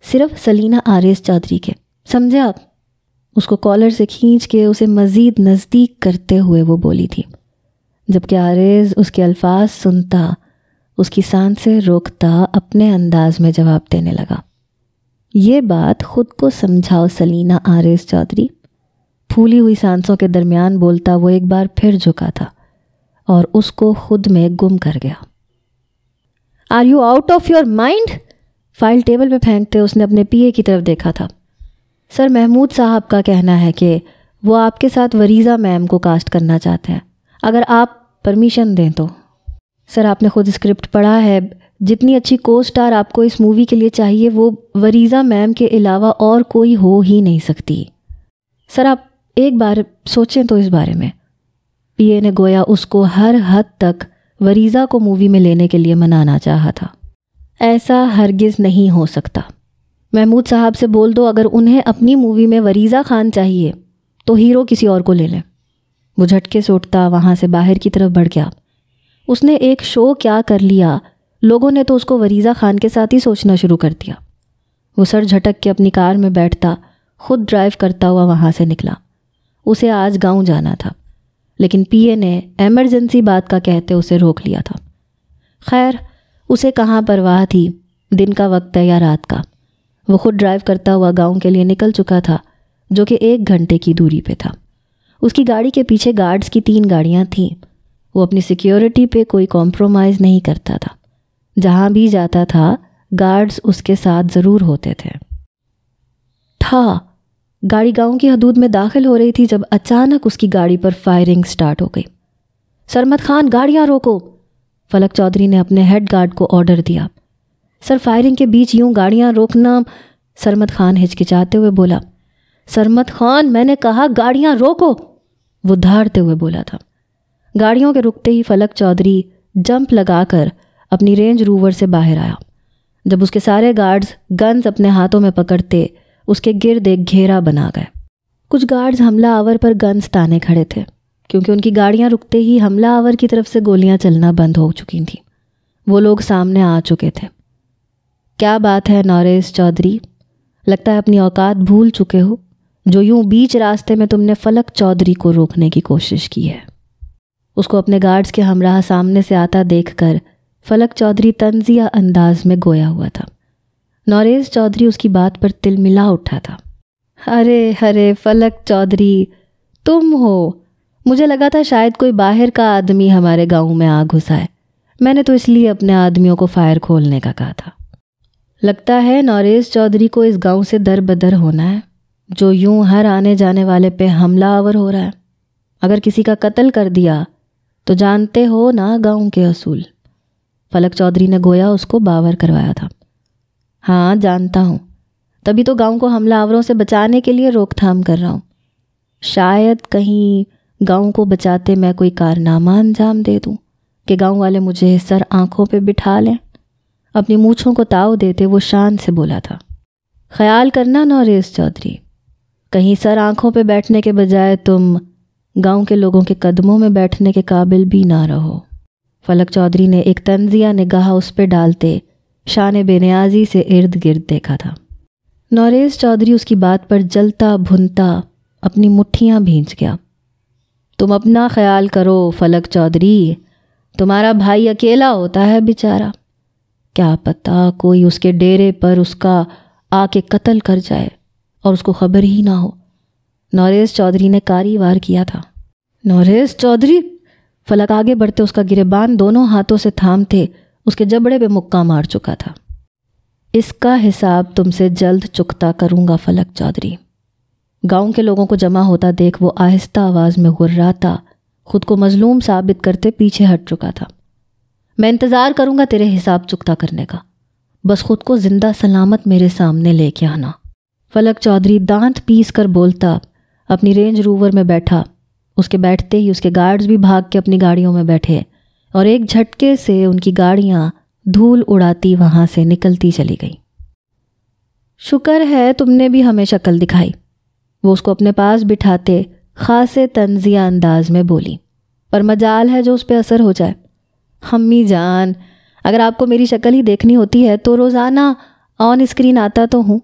A: صرف سلینہ آریز چودھری کے، سمجھے آپ؟ اس کو کالر سے کھینچ کے اسے مزید نزدیک کرتے ہوئے وہ بولی تھی، جبکہ آریز اس کے الفاظ سنتا اس کی سانسیں روکتا اپنے انداز میں جواب دینے لگا۔ یہ بات خود کو سمجھاؤ سلینہ آریز چودھری۔ پھولی ہوئی سانسوں کے درمیان بولتا وہ ایک بار پھر جھکا تھا اور اس کو خود میں گم کر گیا۔ Are you out of your mind? File table پہ پھینکتے اس نے اپنے پی اے کی طرف دیکھا تھا۔ سر محمود صاحب کا کہنا ہے کہ وہ آپ کے ساتھ وریزہ میم کو کاسٹ کرنا چاہتے ہیں، اگر آپ پرمیشن دیں تو۔ سر آپ نے خود اسکرپٹ پڑھا ہے، جتنی اچھی کو اسٹار آپ کو اس مووی کے لیے چاہیے وہ وریزہ میم کے علاوہ اور کوئی ہو ہی نہیں سکتی۔ سر آپ ایک بار سوچیں تو اس بارے میں۔ پی اے نے گویا اس کو ہر حد تک وریزہ کو مووی میں لینے کے لیے منانا چاہا تھا۔ ایسا ہرگز نہیں ہو سکتا۔ محمود صاحب سے بول دو اگر انہیں اپنی مووی میں وریزہ خان چاہیے تو ہیرو کسی اور کو لے لیں۔ وہ جھٹکے سے اٹھتا وہاں سے باہر کی طرف بڑھ گیا۔ اس نے ایک شو کیا کر لیا، لوگوں نے تو اس کو وریزہ خان کے ساتھ ہی سوچنا شروع کر دیا۔ وہ سر جھٹک کے اپنی کار میں بیٹھتا خود ڈرائیو کرتا ہوا وہاں سے نکلا۔ اسے آج گاؤں جانا تھا، لیکن پی اے نے ایمرجنسی بات کا کہتے اسے روک لیا تھا۔ خیر اسے کہاں پرواہ تھی دن کا وقت ہے یا رات کا۔ وہ خود ڈرائیو کرتا ہوا گاؤں کے لیے نکل چکا تھا، جو کہ 1 گھنٹے کی دوری پہ تھا۔ اس کی گاڑی کے پیچھے گارڈز کی 3 گاڑیاں تھیں۔ وہ اپنی سیکیورٹی پہ کوئی کمپرومائز نہیں کرتا تھا۔ جہاں بھی جاتا تھا گارڈز اس کے ساتھ ضرور ہوتے تھے۔ گاڑی گاؤں کی حدود میں داخل ہو رہی تھی جب اچانک اس کی گاڑی پر فائرنگ سٹارٹ ہو گئی۔ سرمد خان گاڑیاں روکو، فلک چودھری نے اپنے ہیڈ گارڈ کو آرڈر دیا۔ سر فائرنگ کے بیچ یوں گاڑیاں روکنا، سرمد خان ہچکچاتے ہوئے بولا۔ سرمد خان میں نے کہا گاڑیاں روکو، وہ دھاڑتے ہوئے بولا تھا۔ گاڑیوں کے رکتے ہی فلک چودھری جمپ لگا کر اپنی رینج روور سے باہر آیا۔ جب اس کے سارے گارڈز گنز اپنے ہاتھوں میں پکڑتے اس کے گرد ایک گھیرا بنا گئے۔ کچھ گارڈز حملہ آور پر گنز تانے کھڑے تھے، کیونکہ ان کی گاڑیاں رکتے ہی حملہ آور کی طرف سے گولیاں چلنا بند ہو چکی تھیں۔ وہ لوگ سامنے آ چکے تھے۔ کیا بات ہے نوریز چودھری، لگتا ہے اپنی اوقات بھول چکے ہو، جو یوں بیچ راستے میں تم نے فلک چودھری کو روکنے کی کوشش کی ہے۔ اس کو اپنے گارڈز کے ہمراہ سامنے سے آتا دیکھ کر فلک چودھری طنزیہ انداز میں گویا ہوا تھا۔ نوریز چودھری اس کی بات پر تل ملا اٹھا تھا۔ ارے ارے فلک چودھری، تم ہو؟ مجھے لگا تھا شاید کوئی باہر کا آدمی ہمارے گاؤں میں آ گھسا ہے، میں نے تو اس لیے اپنے آدمیوں کو فائر کھولنے کا کہا تھا۔ لگتا ہے نوریز چودھری کو اس گاؤں سے در بدر ہونا ہے، جو یوں ہر آنے جانے والے پہ حملہ آور ہو رہا ہے۔ اگر کسی کا قتل کر دیا تو جانتے ہو نا گاؤں کے اصول۔ فلک چودھری نے گویا اس کو باور کروایا تھا۔ ہاں جانتا ہوں، تبھی تو گاؤں کو حملہ آوروں سے بچانے کے لیے روک تھام کر رہا ہوں۔ شاید کہیں گاؤں کو بچاتے میں کوئی کارنامہ انجام دے دوں کہ گاؤں والے مجھے سر آنکھوں پہ بٹھا لیں۔ اپنی مونچھوں کو تاؤ دیتے وہ شان سے بولا تھا۔ خیال کرنا نوریز چودھری، کہیں سر آنکھوں پہ بیٹھنے کے بجائے تم گاؤں کے لوگوں کے قدموں میں بیٹھنے کے قابل بھی نہ رہو۔ فلک چودھری نے ایک طنزیہ نگاہ اس پہ ڈالتے شان بے نیازی سے ارد گرد دیکھا تھا۔ نوریز چودھری اس کی بات پر جلتا بھنتا اپنی مٹھیاں بھینچ گیا۔ تم اپنا خیال کرو فلک چودھری، تمہارا بھائی اکیلا ہوتا ہے بیچارہ، کیا پتہ کوئی اس کے ڈیرے پر اس کا آ کے قتل کر جائے اور اس کو خبر ہی نہ ہو۔ نوریز چودھری نے کاری وار کیا تھا۔ نوریز چودھری، فلک آگے بڑھتے اس کا گریبان دونوں ہاتھوں سے تھامتے اس کے جبڑے پہ مکہ مار چکا تھا۔ اس کا حساب تم سے جلد چکتا کروں گا فلک چودھری۔ گاؤں کے لوگوں کو جمع ہوتا دیکھ وہ آہستہ آواز میں غراتا خود کو مظلوم ثابت کرتے پیچھے ہٹ چکا تھا۔ میں انتظار کروں گا تیرے حساب چکتا کرنے کا، بس خود کو زندہ سلامت میرے سامنے لے کے آنا۔ فلک چودھری دانت پیس کر بولتا اپنی رینج روور میں بیٹھا۔ اس کے بیٹھتے ہی اس کے گارڈز بھی بھاگ کے اپنی گاڑیوں میں بیٹھے اور ایک جھٹکے سے ان کی گاڑیاں دھول اڑاتی وہاں سے نکلتی چلی گئی۔ شکر ہے تم نے بھی ہمیں شکل دکھائی، وہ اس کو اپنے پاس بٹھاتے خاصے طنزیہ انداز میں بولی، پر مجال ہے جو اس پہ اثر ہو جائے۔ امی جان، اگر آپ کو میری شکل ہی دیکھنی ہوتی ہے تو روزانہ آن اسکرین آتا تو ہوں،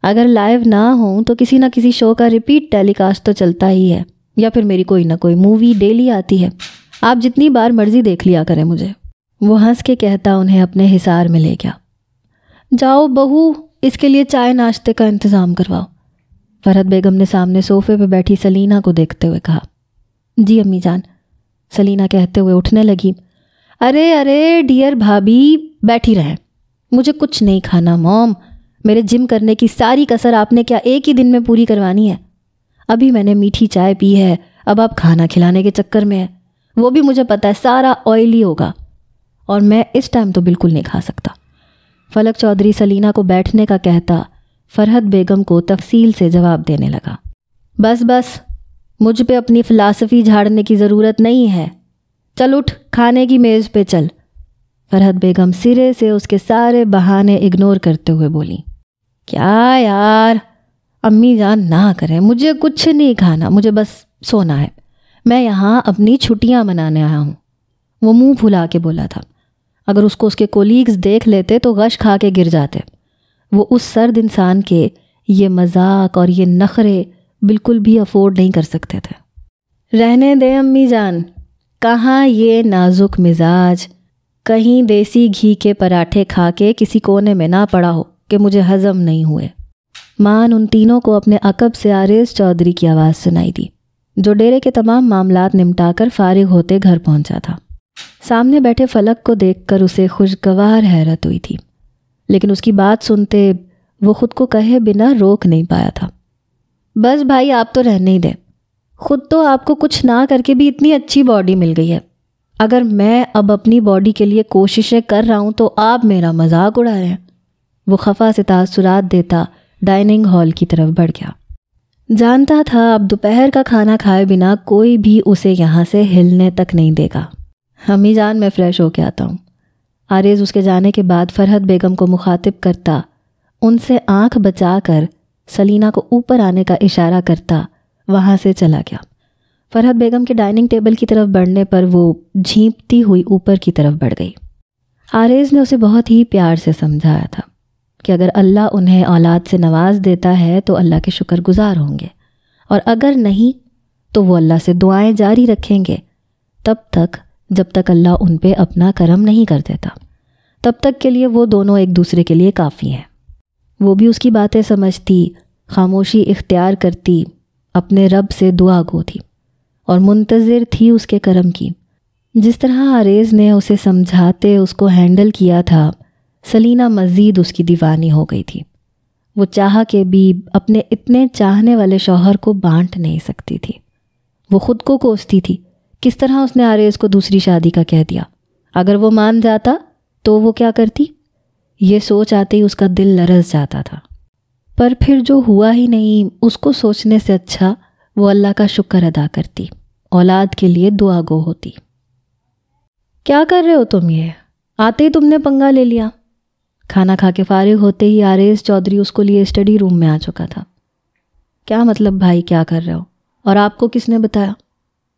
A: اگر لائیو نہ ہوں تو کسی نہ کسی شو کا ریپیٹ ٹیلی کاسٹ تو چلتا ہی ہے، یا پھر میری کوئی نہ کوئی مووی ڈیلی آتی ہے، آپ جتنی بار مرضی دیکھ لیا کریں مجھے۔ وہ ہنس کے کہتا انہیں اپنے حصار میں لے گیا۔ جاؤ بہو، اس کے لیے چائے ناشتے کا انتظام کرواؤ۔ فرحت بیگم نے سامنے صوفے پہ بیٹھی سلینا کو دیکھتے ہوئے کہا۔ جی امی جان، سلینا کہتے ہوئے اٹھنے لگی۔ ارے ارے ڈیئر بھابھی، بیٹھی رہیں، مجھے کچھ نہیں کھانا موم، میرے جم کرنے کی ساری کسر آپ نے کیا ایک ہی دن میں پوری کروانی ہے؟ ابھی میں نے میٹھی چائے پی ہے، اب آپ کھانا کھلانے کے چکر میں ہے، وہ بھی مجھے پتہ ہے سارا آئلی ہوگا، اور میں اس ٹائم تو بالکل نہیں کھا سکتا۔ فلک چودھری سلینا کو بیٹھنے کا کہتا فرحت بیگم کو تفصیل سے جواب دینے لگا۔ بس بس، مجھ پہ اپنی فلاسفی جھاڑنے کی ضرورت نہیں ہے، چل اٹھ کھانے کی میز پہ چل۔ فرحت بیگم سرے سے اس کے سارے بہانے اگنور کرتے ہوئے بولی۔ کیا یار، امی جان نہ کریں، مجھے کچھ نہیں کھانا، مجھے بس سونا ہے، میں یہاں اپنی چھٹیاں منانے آیا ہوں۔ وہ منہ پھلا کے بولا تھا۔ اگر اس کو اس کے کولیگز دیکھ لیتے تو غش کھا کے گر جاتے۔ وہ اس سرد انسان کے یہ مذاق اور یہ نخرے بالکل بھی افورڈ نہیں کر سکتے تھے۔ رہنے دے امی جان، کہاں یہ نازک مزاج کہیں دیسی گھی کے پراٹھے کھا کے کسی کونے میں نہ پڑا ہو کہ مجھے ہضم نہیں ہوئے۔ مان ان تینوں کو اپنے عقب سے آریز چودھری کی آواز سنائی دی، جو ڈیرے کے تمام معاملات نمٹا کر فارغ ہوتے گھر پہنچا تھا۔ سامنے بیٹھے فلک کو دیکھ کر اسے خوشگوار حیرت ہوئی تھی، لیکن اس کی بات سنتے وہ خود کو کہے بنا روک نہیں پایا تھا۔ بس بھائی آپ تو رہنے ہی دیں، خود تو آپ کو کچھ نہ کر کے بھی اتنی اچھی باڈی مل گئی ہے، اگر میں اب اپنی باڈی کے لیے کوششیں کر رہا ہوں تو آپ میرا مذاق اڑا رہے ہیں۔ وہ خفا سے تاثرات دیتا ڈائننگ ہال کی طرف بڑھ گیا۔ جانتا تھا اب دوپہر کا کھانا کھائے بنا کوئی بھی اسے یہاں سے ہلنے تک نہیں دے گا۔ امی جان میں فریش ہو کے آتا ہوں۔ آریز اس کے جانے کے بعد فرحت بیگم کو مخاطب کرتا ان سے آنکھ بچا کر سلینا کو اوپر آنے کا اشارہ کرتا وہاں سے چلا گیا۔ فرحت بیگم کے ڈائننگ ٹیبل کی طرف بڑھنے پر وہ جھینپتی ہوئی اوپر کی طرف بڑھ گئی۔ عارض نے اسے بہت ہی پیار سے سمجھایا تھا کہ اگر اللہ انہیں اولاد سے نواز دیتا ہے تو اللہ کے شکر گزار ہوں گے، اور اگر نہیں تو وہ اللہ سے دعائیں جاری رکھیں گے تب تک جب تک اللہ ان پہ اپنا کرم نہیں کر دیتا، تب تک کے لیے وہ دونوں ایک دوسرے کے لیے کافی ہیں۔ وہ بھی اس کی باتیں سمجھتی، خاموشی اختیار کرتی، اپنے رب سے دعا گو تھی اور منتظر تھی اس کے کرم کی۔ جس طرح عارض نے اسے سمجھاتے اس کو ہینڈل کیا تھا، سلینا مزید اس کی دیوانی ہو گئی تھی۔ وہ چاہا کہ بھی اپنے اتنے چاہنے والے شوہر کو بانٹ نہیں سکتی تھی۔ وہ خود کو کوستی تھی کس طرح اس نے عارض کو دوسری شادی کا کہہ دیا۔ اگر وہ مان جاتا تو وہ کیا کرتی؟ یہ سوچ آتے ہی اس کا دل لرز جاتا تھا، پر پھر جو ہوا ہی نہیں، اس کو سوچنے سے اچھا وہ اللہ کا شکر ادا کرتی، اولاد کے لیے دعا گو ہوتی۔ کیا کر رہے ہو تم؟ یہ آتے ہی تم نے پنگا لے لیا۔ کھانا کھا کے فارغ ہوتے ہی عارض چودھری اس کو لیے اسٹڈی روم میں آ چکا تھا۔ کیا مطلب بھائی، کیا کر رہے ہو؟ اور آپ کو کس نے بتایا؟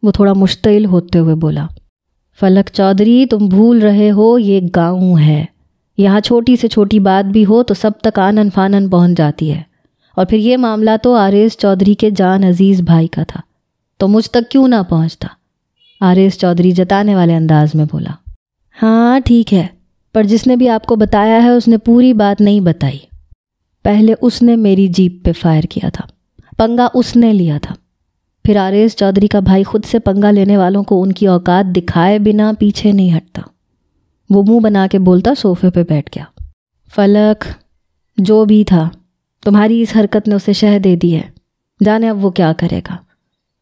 A: وہ تھوڑا مشتعل ہوتے ہوئے بولا۔ فلک چودھری، تم بھول رہے ہو یہ گاؤں ہے، یہاں چھوٹی سے چھوٹی بات بھی ہو تو سب تک آنن فانن پہنچ جاتی ہے، اور پھر یہ معاملہ تو عارض چودھری کے جان عزیز بھائی کا تھا، تو مجھ تک کیوں نہ پہنچتا؟ عارض چودھری جتانے والے انداز میں بولا۔ ہاں ٹھیک ہے، پر جس نے بھی آپ کو بتایا ہے اس نے پوری بات نہیں بتائی۔ پہلے اس نے میری جیپ پہ فائر کیا تھا، پنگا اس نے لیا تھا، پھر عارض چودھری کا بھائی خود سے پنگا لینے والوں کو ان کی اوقات دکھائے بنا پیچھے نہیں ہٹتا۔ وہ منہ بنا کے بولتا صوفے پہ بیٹھ گیا۔ فلک، جو بھی تھا، تمہاری اس حرکت نے اسے شہ دے دی ہے، جانے اب وہ کیا کرے گا۔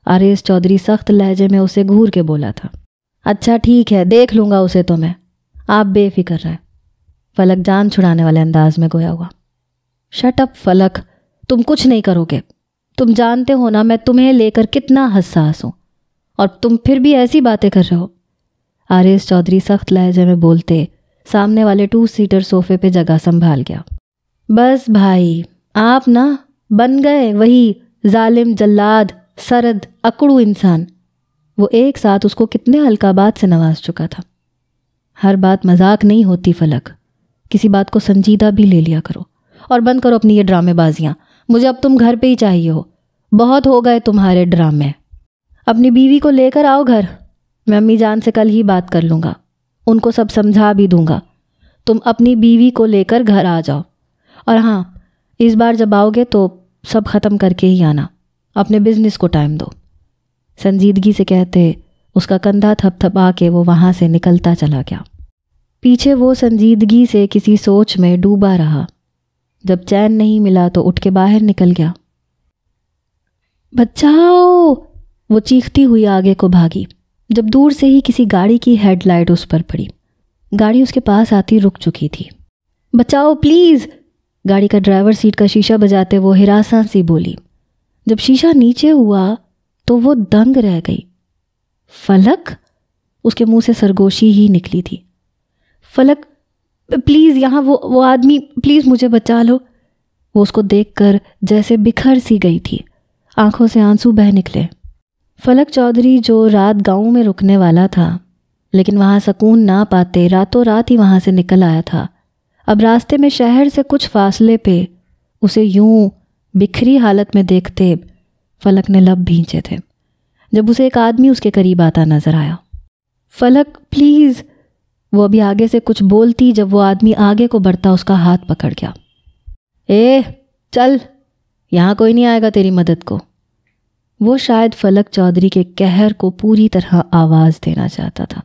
A: عارض چودھری سخت لہجے میں اسے گھور کے بولا تھا۔ اچھا ٹھیک ہے، دیکھ لوں گا اسے تو میں، آپ بے فکر رہیں۔ فلک جان چھڑانے والے انداز میں گویا ہوا۔ شٹ اپ فلک، تم کچھ نہیں کرو گے، تم جانتے ہو نا میں تمہیں لے کر کتنا حساس ہوں، اور تم پھر بھی ایسی باتیں کر رہے ہو۔ عارض چودھری سخت لہجے میں بولتے سامنے والے 2 سیٹر صوفے پہ جگہ سنبھال گیا۔ بس بھائی، آپ نا بن گئے وہی ظالم، جلاد، سرد، اکڑو انسان۔ وہ ایک ساتھ اس کو کتنے القابات سے نواز چکا تھا۔ ہر بات مذاق نہیں ہوتی فلک، کسی بات کو سنجیدہ بھی لے لیا کرو، اور بند کرو اپنی یہ ڈرامے بازیاں۔ مجھے اب تم گھر پہ ہی چاہیے ہو، بہت ہو گئے تمہارے ڈرامے۔ اپنی بیوی کو لے کر آؤ گھر، میں امی جان سے کل ہی بات کر لوں گا، ان کو سب سمجھا بھی دوں گا۔ تم اپنی بیوی کو لے کر گھر آ جاؤ، اور ہاں اس بار جب آؤ گے تو سب ختم کر کے ہی آنا، اپنے بزنس کو ٹائم دو۔ سنجیدگی سے کہتے اس کا کندھا تھپ تھپا کے وہ وہاں سے نکلتا چلا گیا۔ پیچھے وہ سنجیدگی سے کسی سوچ میں ڈوبا رہا۔ جب چین نہیں ملا تو اٹھ کے باہر نکل گیا۔ بچاؤ! وہ چیختی ہوئی آگے کو بھاگی، جب دور سے ہی کسی گاڑی کی ہیڈ لائٹ اس پر پڑی۔ گاڑی اس کے پاس آتی رک چکی تھی۔ بچاؤ پلیز! گاڑی کا ڈرائیور سیٹ کا شیشہ بجاتے وہ ہراساں سی بولی۔ جب شیشہ نیچے ہوا تو وہ دنگ رہ گئی۔ فلک! اس کے منہ سے سرگوشی ہی نکلی تھی۔ فلک پلیز، یہاں وہ آدمی، پلیز مجھے بچا لو۔ وہ اس کو دیکھ کر جیسے بکھر سی گئی تھی، آنکھوں سے آنسو بہہ نکلے۔ فلک چودھری جو رات گاؤں میں رکنے والا تھا، لیکن وہاں سکون نہ پاتے راتوں رات ہی وہاں سے نکل آیا تھا، اب راستے میں شہر سے کچھ فاصلے پہ اسے یوں بکھری حالت میں دیکھتے فلک نے لب بھینچے تھے، جب اسے ایک آدمی اس کے قریب آتا نظر آیا۔ فلک پلیز! وہ ابھی آگے سے کچھ بولتی جب وہ آدمی آگے کو بڑھتا اس کا ہاتھ پکڑ گیا۔ اے چل، یہاں کوئی نہیں آئے گا تیری مدد کو۔ وہ شاید فلک چودھری کے قہر کو پوری طرح آواز دینا چاہتا تھا،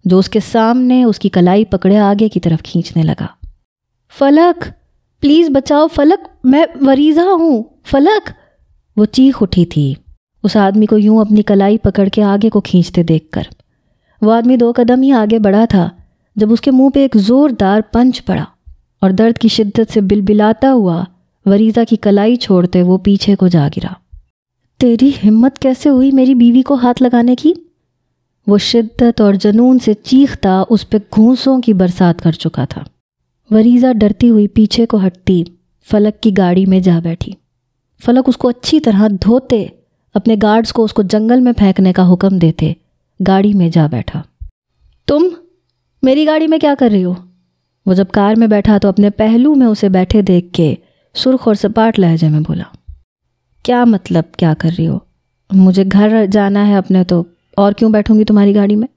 A: جو اس کے سامنے اس کی کلائی پکڑے آگے کی طرف کھینچنے لگا۔ فلک پلیز بچاؤ، فلک میں وریزہ ہوں، فلک! وہ چیخ اٹھی تھی اس آدمی کو یوں اپنی کلائی پکڑ کے آگے کو کھینچتے دیکھ کر۔ وہ آدمی 2 قدم ہی آگے بڑھا تھا جب اس کے منہ پہ ایک زوردار پنچ پڑا، اور درد کی شدت سے بلبلاتا ہوا وریزہ کی کلائی چھوڑتے وہ پیچھے کو جا گرا۔ تیری ہمت کیسے ہوئی میری بیوی کو ہاتھ لگانے کی؟ وہ شدت اور جنون سے چیختا اس پہ گھونسوں کی برسات کر چکا تھا۔ وریزہ ڈرتی ہوئی پیچھے کو ہٹتی فلک کی گاڑی میں جا بیٹھی۔ فلک اس کو اچھی طرح دھوتے اپنے گارڈز کو اس کو جنگل میں پھینکنے کا حکم دیتے گاڑی میں جا بیٹھا۔ تم میری گاڑی میں کیا کر رہی ہو؟ وہ جب کار میں بیٹھا تو اپنے پہلو میں اسے بیٹھے دیکھ کے سرخ اور سپاٹ لہجے میں بولا، کیا مطلب کیا کر رہی ہو؟ مجھے گھر جانا ہے اپنے، تو اور کیوں بیٹھوں گی تمہاری گاڑی میں؟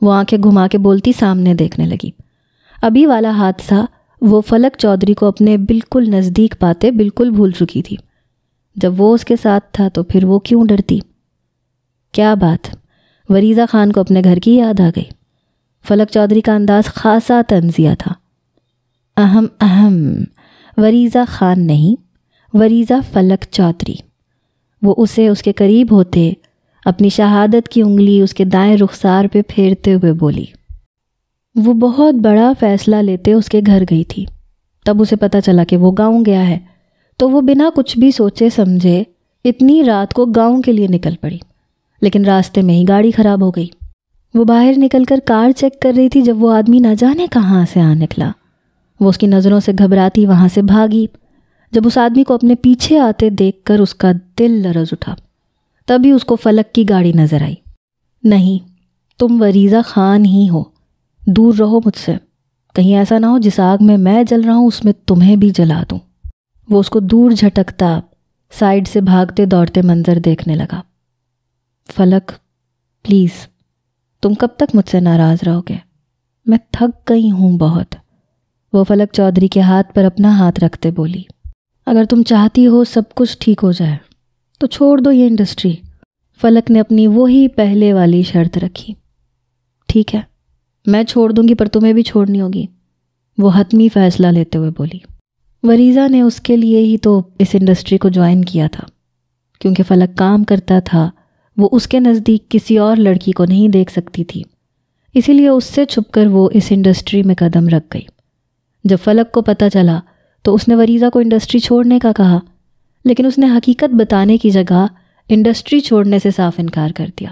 A: وہ آنکھیں گھما کے بولتی سامنے دیکھنے لگی۔ ابھی والا حادثہ وہ فلک چودھری کو اپنے بالکل نزدیک پاتے بالکل بھول چکی تھی۔ جب وہ اس کے ساتھ تھا تو پھر وہ کیوں ڈرتی؟ کیا بات، وریزہ خان کو اپنے گھر کی یاد آ گئی۔ فلک چودھری کا انداز خاصا طنزیہ تھا۔ اہم وریزہ خان نہیں، وریزہ فلک چودھری۔ وہ اسے اس کے قریب ہوتے اپنی شہادت کی انگلی اس کے دائیں رخسار پہ پھیرتے ہوئے بولی۔ وہ بہت بڑا فیصلہ لیتے اس کے گھر گئی تھی۔ تب اسے پتہ چلا کہ وہ گاؤں گیا ہے تو وہ بنا کچھ بھی سوچے سمجھے اتنی رات کو گاؤں کے لیے نکل پڑی، لیکن راستے میں ہی گاڑی خراب ہو گئی۔ وہ باہر نکل کر کار چیک کر رہی تھی جب وہ آدمی نہ جانے کہاں سے آ نکلا۔ وہ اس کی نظروں سے گھبراتی وہاں سے بھاگی۔ جب اس آدمی کو اپنے پیچھے آتے دیکھ کر اس کا دل لرز اٹھا۔ تبھی اس کو فلک کی گاڑی نظر آئی۔ نہیں، تم وریزہ خان ہی ہو، دور رہو مجھ سے، کہیں ایسا نہ ہو جس آگ میں جل رہا ہوں اس میں تمہیں بھی جلا دوں۔ وہ اس کو دور جھٹکتا سائیڈ سے بھاگتے دوڑتے منظر دیکھنے لگا۔ فلک پلیز، تم کب تک مجھ سے ناراض رہو گے؟ میں تھک گئی ہوں بہت۔ وہ فلک چودھری کے ہاتھ پر اپنا ہاتھ رکھتے بولی، اگر تم چاہتی ہو سب کچھ ٹھیک ہو جائے تو چھوڑ دو یہ انڈسٹری۔ فلک نے اپنی وہی پہلے والی شرط رکھی۔ ٹھیک ہے، میں چھوڑ دوں گی پر تمہیں بھی چھوڑنی ہوگی، وہ حتمی فیصلہ لیتے ہوئے بولی۔ وریزہ نے اس کے لیے ہی تو اس انڈسٹری کو جوائن کیا تھا، کیونکہ فلک کام کرتا تھا، وہ اس کے نزدیک کسی اور لڑکی کو نہیں دیکھ سکتی تھی، اسی لیے اس سے چھپ کر وہ اس انڈسٹری میں قدم رکھ گئی۔ جب فلک کو پتہ چلا تو اس نے وریزہ کو انڈسٹری چھوڑنے کا کہا، لیکن اس نے حقیقت بتانے کی جگہ انڈسٹری چھوڑنے سے صاف انکار کر دیا،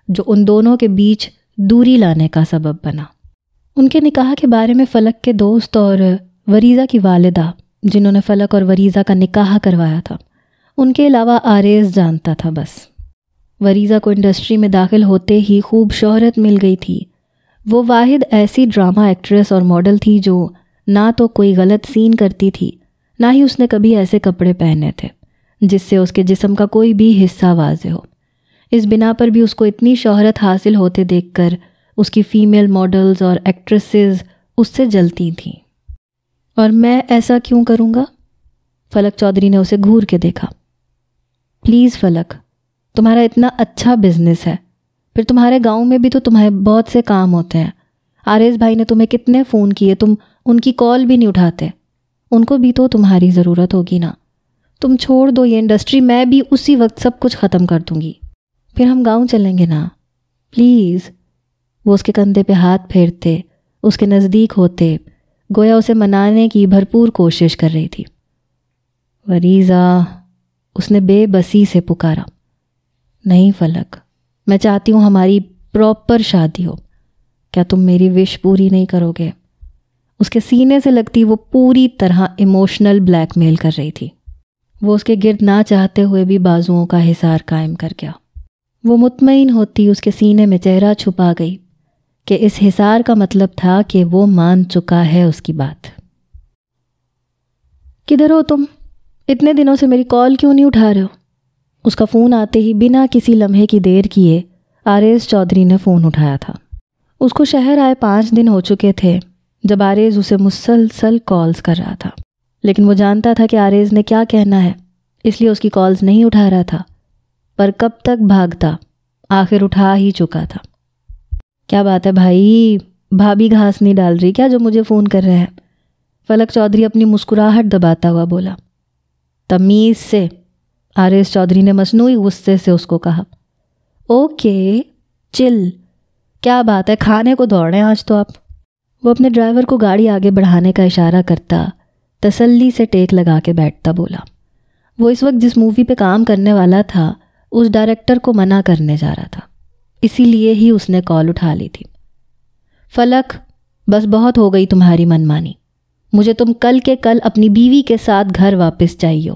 A: جو ان دونوں کے بیچ دوری لانے کا سبب بنا۔ ان کے نکاح کے بارے میں فلک کے دوست اور وریزہ کی والدہ، جنہوں نے فلک اور وریزہ کا نکاح کروایا تھا، ان کے علاوہ آریز جانتا تھا بس۔ وریزہ کو انڈسٹری میں داخل ہوتے ہی خوب شہرت مل گئی تھی۔ وہ واحد ایسی ڈرامہ ایکٹریس اور ماڈل تھی جو نہ تو کوئی غلط سین کرتی تھی، نہ ہی اس نے کبھی ایسے کپڑے پہنے تھے جس سے اس کے جسم کا کوئی بھی حصہ واضح ہو۔ اس بنا پر بھی اس کو اتنی شہرت حاصل ہوتے دیکھ کر اس کی فیمیل ماڈلز اور ایکٹریسز اس سے جلتی تھیں۔ اور میں ایسا کیوں کروں گا؟ فلک چودھری نے اسے گھور کے دیکھا۔ پلیز فلک، تمہارا اتنا اچھا بزنس ہے، پھر تمہارے گاؤں میں بھی تو تمہیں بہت سے کام ہوتے ہیں۔ آریز بھائی نے تمہیں کتنے فون کیے، تم ان کی کال بھی نہیں اٹھاتے۔ ان کو بھی تو تمہاری ضرورت ہوگی نا۔ تم چھوڑ دو یہ انڈسٹری، میں بھی اسی وقت سب کچھ ختم کر دوں گی، پھر ہم گاؤں چلیں گے نا، پلیز۔ وہ اس کے کندھے پہ ہاتھ پھیرتے اس کے نزدیک ہوتے، گویا اسے منانے کی بھرپور کوشش کر رہی تھی۔ وریزہ، اس نے بے بسی سے پکارا۔ نہیں فلک، میں چاہتی ہوں ہماری پراپر شادی ہو، کیا تم میری وش پوری نہیں کرو گے؟ اس کے سینے سے لگتی وہ پوری طرح ایموشنل بلیک میل کر رہی تھی۔ وہ اس کے گرد نہ چاہتے ہوئے بھی بازوؤں کا حصار قائم کر گیا۔ وہ مطمئن ہوتی اس کے سینے میں چہرہ چھپا گئی کہ اس حصار کا مطلب تھا کہ وہ مان چکا ہے اس کی بات۔ کدھر ہو تم؟ اتنے دنوں سے میری کال کیوں نہیں اٹھا رہے ہو؟ اس کا فون آتے ہی بنا کسی لمحے کی دیر کیے آریز چودھری نے فون اٹھایا تھا۔ اس کو شہر آئے 5 دن ہو چکے تھے جب آریز اسے مسلسل کالز کر رہا تھا، لیکن وہ جانتا تھا کہ آریز نے کیا کہنا ہے، اس لیے اس کی کالز نہیں اٹھا رہا تھا۔ پر کب تک بھاگتا، آخر اٹھا ہی چکا تھا۔ کیا بات ہے بھائی، بھابھی گھاس نہیں ڈال رہی کیا جو مجھے فون کر رہے ہیں؟ فلک چودھری اپنی مسکراہٹ دباتا ہوا بولا۔ تمیز سے، آریز چودھری نے مصنوعی غصے سے اس کو کہا۔ اوکے چل، کیا بات ہے، کھانے کو دوڑیں آج تو آپ۔ وہ اپنے ڈرائیور کو گاڑی آگے بڑھانے کا اشارہ کرتا تسلی سے ٹیک لگا کے بیٹھتا بولا۔ وہ اس وقت جس مووی پہ کام کرنے والا تھا اس ڈائریکٹر کو منع کرنے جا رہا تھا، اسی لیے ہی اس نے کال اٹھا لی تھی۔ فلک، بس بہت ہو گئی تمہاری منمانی، مجھے تم کل کے کل اپنی بیوی کے ساتھ گھر واپس چاہیے ہو۔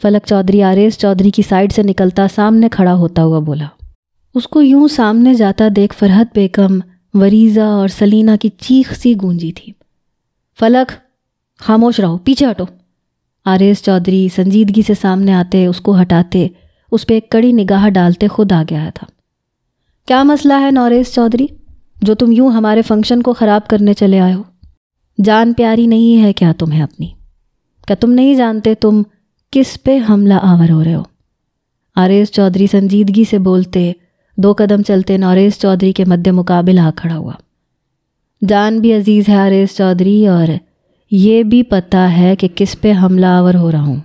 A: فلک چودھری آریز چودھری کی سائڈ سے نکلتا سامنے کھڑا ہوتا ہوا بولا۔ اس کو یوں سامنے جاتا دیکھ فرحت بیگم، وریزہ اور سلینا کی چیخ سی گونجی تھی۔ فلک خاموش رہو، پیچھے ہٹو۔ آریز چودھری سنجیدگی سے سامنے آتے، اس کو ہٹاتے، اس پہ ایک کڑی نگاہ ڈالتے خود آگے آیا تھا۔ کیا مسئلہ ہے نوریز چودھری، جو تم یوں ہمارے فنکشن کو خراب کرنے چلے آئے ہو؟ جان پیاری نہیں ہے کیا تمہیں اپنی؟ کیا تم نہیں جانتے تم کس پہ حملہ آور ہو رہے ہو؟ آریز چودھری سنجیدگی سے بولتے 2 قدم چلتے نوریز چودھری کے مد مقابل آ کھڑا ہوا۔ جان بھی عزیز ہے آریز چودھری، اور یہ بھی پتہ ہے کہ کس پہ حملہ آور ہو رہا ہوں،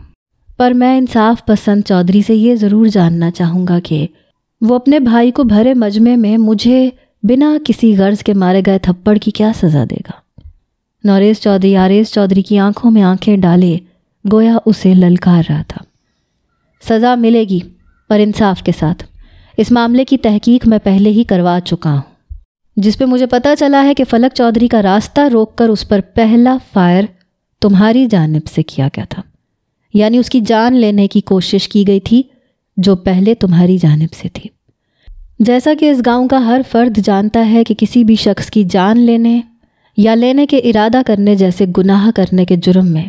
A: پر میں انصاف پسند چودھری سے یہ ضرور جاننا چاہوں گا کہ وہ اپنے بھائی کو بھرے مجمع میں مجھے بنا کسی غرض کے مارے گئے تھپڑ کی کیا سزا دے گا؟ نوریز چودھری آریز چودھری کی آنکھوں میں آنکھیں ڈالے گویا اسے للکار رہا تھا۔ سزا ملے گی، پر انصاف کے ساتھ۔ اس معاملے کی تحقیق میں پہلے ہی کروا چکا ہوں، جس پہ مجھے پتہ چلا ہے کہ فلک چودھری کا راستہ روک کر اس پر پہلا فائر تمہاری جانب سے کیا گیا تھا، یعنی اس کی جان لینے کی کوشش کی گئی تھی جو پہلے تمہاری جانب سے تھی۔ جیسا کہ اس گاؤں کا ہر فرد جانتا ہے کہ کسی بھی شخص کی جان لینے یا لینے کے ارادہ کرنے جیسے گناہ کرنے کے جرم میں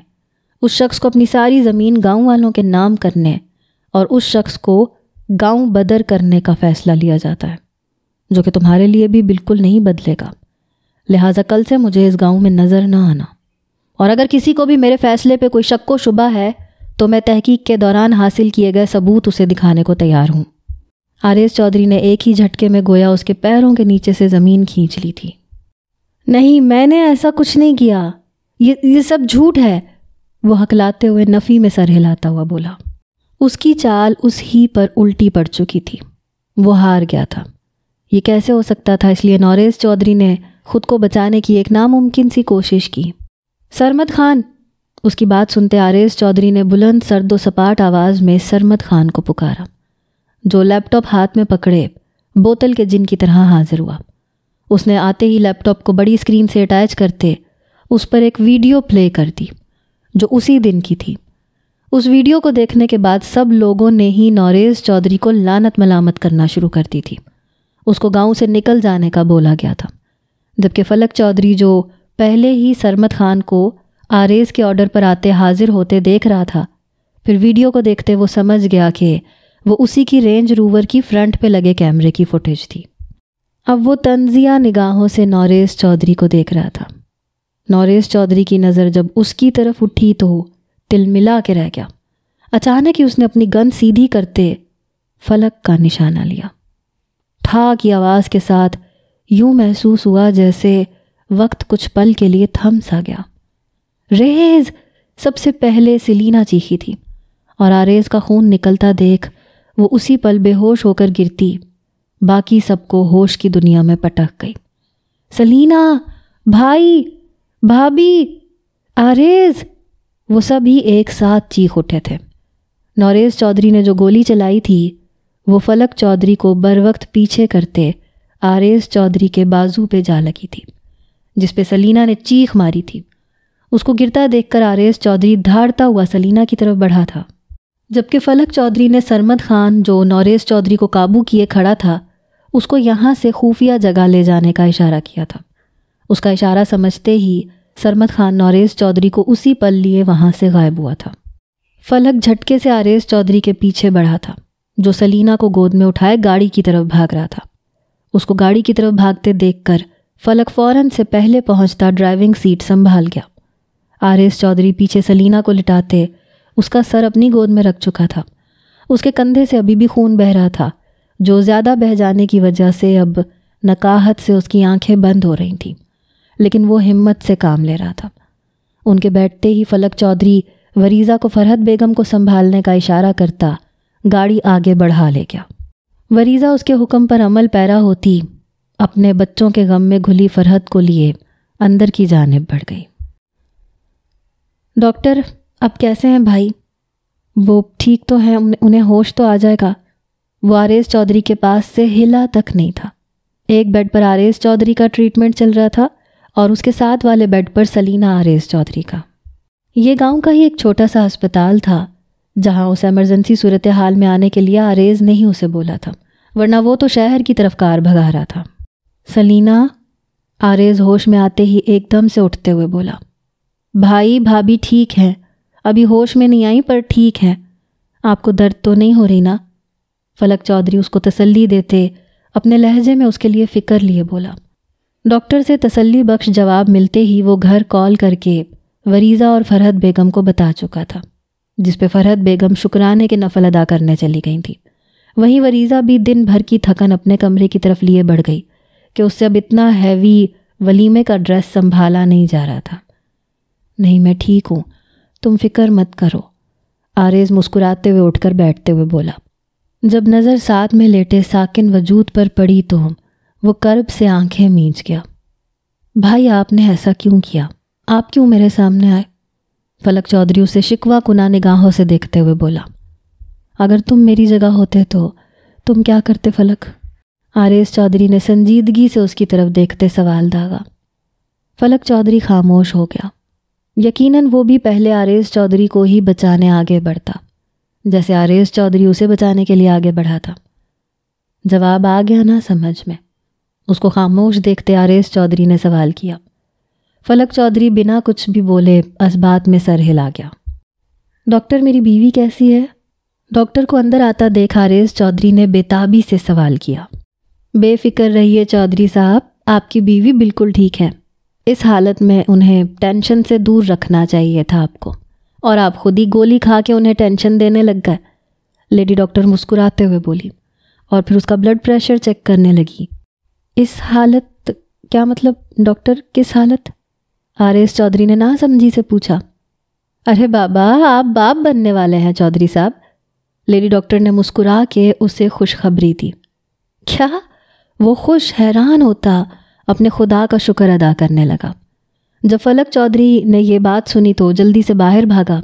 A: اس شخص کو اپنی ساری زمین گاؤں والوں کے نام کرنے اور اس شخص کو گاؤں بدر کرنے کا فیصلہ لیا جاتا ہے، جو کہ تمہارے لیے بھی بالکل نہیں بدلے گا۔ لہٰذا کل سے مجھے اس گاؤں میں نظر نہ آنا، اور اگر کسی کو بھی میرے فیصلے پہ کوئی شک و شبہ ہے تو میں تحقیق کے دوران حاصل کیے گئے ثبوت اسے دکھانے کو تیار ہوں۔ آریز چودھری نے ایک ہی جھٹکے میں گویا اس کے پیروں کے نیچے سے زمین کھینچ لی تھی۔ نہیں، میں نے ایسا کچھ نہیں کیا، یہ سب جھوٹ ہے، وہ ہکلاتے ہوئے نفی میں سر ہلاتا ہوا بولا۔ اس کی چال اس ہی پر الٹی پڑ چکی تھی، وہ ہار گیا تھا۔ یہ کیسے ہو سکتا تھا؟ اس لیے نوریز چودھری نے خود کو بچانے کی ایک ناممکن سی کوشش کی۔ سرمد خان! اس کی بات سنتے آریز چودھری نے بلند سرد و سپاٹ آواز میں سرمد خان کو پکارا، جو لیپ ٹاپ ہاتھ میں پکڑے بوتل کے جن کی طرح حاضر ہوا۔ اس نے آتے ہی لیپ ٹاپ کو بڑی اسکرین سے اٹیچ کرتے اس پر ایک ویڈیو پلے کر دی جو اسی دن کی تھی۔ اس ویڈیو کو دیکھنے کے بعد سب لوگوں نے ہی نوریز چودھری کو لعنت ملامت کرنا شروع کر دی تھی۔ اس کو گاؤں سے نکل جانے کا بولا گیا تھا، جبکہ فلک چودھری جو پہلے ہی سرمد خان کو آریز کے آرڈر پر آتے حاضر ہوتے دیکھ رہا تھا، پھر ویڈیو کو دیکھتے وہ سمجھ گیا کہ وہ اسی کی رینج روور کی فرنٹ پہ لگے کیمرے کی فوٹیج تھی۔ اب وہ طنزیہ نگاہوں سے نوریز چودھری کو دیکھ رہا تھا۔ نوریز چودھری کی نظر جب اس کی طرف اٹھی تو تل ملا کے رہ گیا۔ اچانک ہی اس نے اپنی گن سیدھی کرتے فلک کا نشانہ لیا۔ ٹھا کی آواز کے ساتھ یوں محسوس ہوا جیسے وقت کچھ پل کے لیے تھم سا گیا۔ ریز! سب سے پہلے سلینا چیخی تھی، اور آریز کا خون نکلتا دیکھ وہ اسی پل بے ہوش ہو کر گرتی، باقی سب کو ہوش کی دنیا میں پٹک گئی۔ سلینا! بھائی! بھابھی! آریز! وہ سب ہی ایک ساتھ چیخ اٹھے تھے۔ نوریز چودھری نے جو گولی چلائی تھی وہ فلک چودھری کو بروقت پیچھے کرتے آریز چودھری کے بازو پہ جا لگی تھی، جس پہ سلینا نے چیخ ماری تھی۔ اس کو گرتا دیکھ کر آریز چودھری دھاڑتا ہوا سلینا کی طرف بڑھا تھا، جبکہ فلک چودھری نے سرمد خان جو نوریز چودھری کو قابو کیے کھڑا تھا اس کو یہاں سے خفیہ جگہ لے جانے کا اشارہ کیا تھا۔ اس کا اشارہ سمجھتے ہی سرمد خان نوریز چودھری کو اسی پل لیے وہاں سے غائب ہوا تھا۔ فلک جھٹکے سے آریز چودھری کے پیچھے بڑھا تھا، جو سلینا کو گود میں اٹھائے گاڑی کی طرف بھاگ رہا تھا۔ اس کو گاڑی کی طرف بھاگتے دیکھ کر فلک فوراً سے پہلے پہنچتا ڈرائیونگ سیٹ سنبھال گیا۔ آریز چودھری پیچھے سلینا کو لٹاتے اس کا سر اپنی گود میں رکھ چکا تھا۔ اس کے کندھے سے ابھی بھی خون بہہ رہا تھا، جو زیادہ بہہ جانے کی وجہ سے اب نکاہت سے اس کی آنکھیں بند ہو رہی تھیں، لیکن وہ ہمت سے کام لے رہا تھا۔ ان کے بیٹھتے ہی فلک چودھری وریزہ کو فرحت بیگم کو سنبھالنے کا اشارہ کرتا گاڑی آگے بڑھا لے گیا۔ وریزہ اس کے حکم پر عمل پیرا ہوتی اپنے بچوں کے غم میں گھلی فرحت کو لیے اندر کی جانب بڑھ گئی۔ ڈاکٹر، اب کیسے ہیں بھائی؟ وہ ٹھیک تو ہیں، انہیں ہوش تو آ جائے گا؟ وہ آریز چودھری کے پاس سے ہلا تک نہیں تھا۔ ایک بیڈ پر آریز چودھری کا ٹریٹمنٹ چل رہا تھا اور اس کے ساتھ والے بیڈ پر سلینا آریز چودھری کا۔ یہ گاؤں کا ہی ایک چھوٹا سا ہسپتال تھا جہاں اس ایمرجنسی صورتحال میں آنے کے لیے آریز نے ہی اسے بولا تھا، ورنہ وہ تو شہر کی طرف کار بھگا رہا تھا۔ سلینا، آریز ہوش میں آتے ہی ایک دم سے اٹھتے ہوئے بولا۔ بھائی بھابھی ٹھیک ہیں، ابھی ہوش میں نہیں آئی پر ٹھیک ہیں، آپ کو درد تو نہیں ہو رہی نا؟ فلک چودھری اس کو تسلی دیتے اپنے لہجے میں اس کے لیے فکر لیے بولا۔ ڈاکٹر سے تسلی بخش جواب ملتے ہی وہ گھر کال کر کے وریزہ اور فرحت بیگم کو بتا چکا تھا، جس پہ فرحت بیگم شکرانے کے نفل ادا کرنے چلی گئی تھی۔ وہیں وریزہ بھی دن بھر کی تھکن اپنے کمرے کی طرف لیے بڑھ گئی کہ اس سے اب اتنا ہیوی ولیمے کا ڈریس سنبھالا نہیں جا رہا تھا۔ نہیں، میں ٹھیک ہوں، تم فکر مت کرو، آریز مسکراتے ہوئے اٹھ کر بیٹھتے ہوئے بولا۔ جب نظر ساتھ میں لیٹے ساکن وجود پر پڑی تو وہ کرب سے آنکھیں مینچ گیا۔ بھائی آپ نے ایسا کیوں کیا؟ آپ کیوں میرے سامنے آئے؟ فلک چودھری اسے شکوہ کنا نگاہوں سے دیکھتے ہوئے بولا۔ اگر تم میری جگہ ہوتے تو تم کیا کرتے فلک؟ آریز چودھری نے سنجیدگی سے اس کی طرف دیکھتے سوال داغا۔ فلک چودھری خاموش ہو گیا۔ یقیناً وہ بھی پہلے آریز چودھری کو ہی بچانے آگے بڑھتا، جیسے آریز چودھری اسے بچانے کے لیے آگے بڑھا تھا۔ جواب آ گیا نا سمجھ میں؟ اس کو خاموش دیکھتے آریز چودھری نے سوال کیا۔ فلک چودھری بنا کچھ بھی بولے اسبات میں سر ہلا گیا۔ ڈاکٹر میری بیوی کیسی ہے؟ ڈاکٹر کو اندر آتا دیکھ آریز چودھری نے بےتابی سے سوال کیا۔ بے فکر رہیے چودھری صاحب، آپ کی بیوی بالکل ٹھیک ہے۔ اس حالت میں انہیں ٹینشن سے دور رکھنا چاہیے تھا آپ کو، اور آپ خود ہی گولی کھا کے انہیں ٹینشن دینے لگ گئے۔ لیڈی ڈاکٹر مسکراتے ہوئے بولی اور پھر اس کا بلڈ پریشر چیک کرنے لگی۔ اس حالت کیا مطلب ڈاکٹر، کس حالت؟ آریز چودھری نے ناسمجھی سے پوچھا۔ ارے بابا، آپ باپ بننے والے ہیں چودھری صاحب، لیڈی ڈاکٹر نے مسکرا کے اسے خوشخبری دی۔ کیا؟ وہ خوش حیران ہوتا اپنے خدا کا شکر ادا کرنے لگا۔ جب فلک چودھری نے یہ بات سنی تو جلدی سے باہر بھاگا۔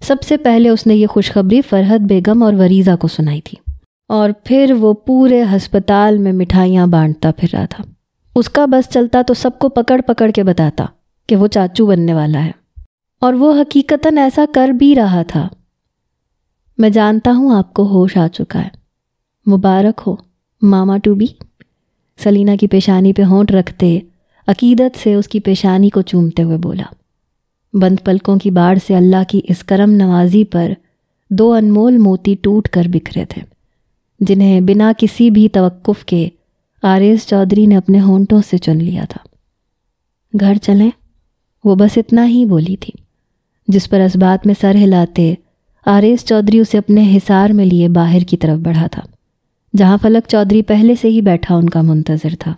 A: سب سے پہلے اس نے یہ خوشخبری فرحت بیگم اور وریزہ کو سنائی تھی، اور پھر وہ پورے ہسپتال میں مٹھائیاں بانٹتا پھر رہا تھا۔ اس کا بس چلتا تو سب کو پکڑ پکڑ کے بتاتا کہ وہ چاچو بننے والا ہے، اور وہ حقیقتاً ایسا کر بھی رہا تھا۔ میں جانتا ہوں آپ کو ہوش آ چکا ہے، مبارک ہو ماما ٹو بی۔ سلینا کی پیشانی پہ ہونٹ رکھتے عقیدت سے اس کی پیشانی کو چومتے ہوئے بولا۔ بند پلکوں کی باڑ سے اللہ کی اس کرم نوازی پر 2 انمول موتی ٹوٹ کر بکھرے تھے، جنہیں بنا کسی بھی توقف کے آریز چودھری نے اپنے ہونٹوں سے چن لیا تھا۔ گھر چلیں، وہ بس اتنا ہی بولی تھی، جس پر اسبات میں سر ہلاتے آریز چودھری اسے اپنے حصار میں لیے باہر کی طرف بڑھا تھا، جہاں فلک چودھری پہلے سے ہی بیٹھا ان کا منتظر تھا۔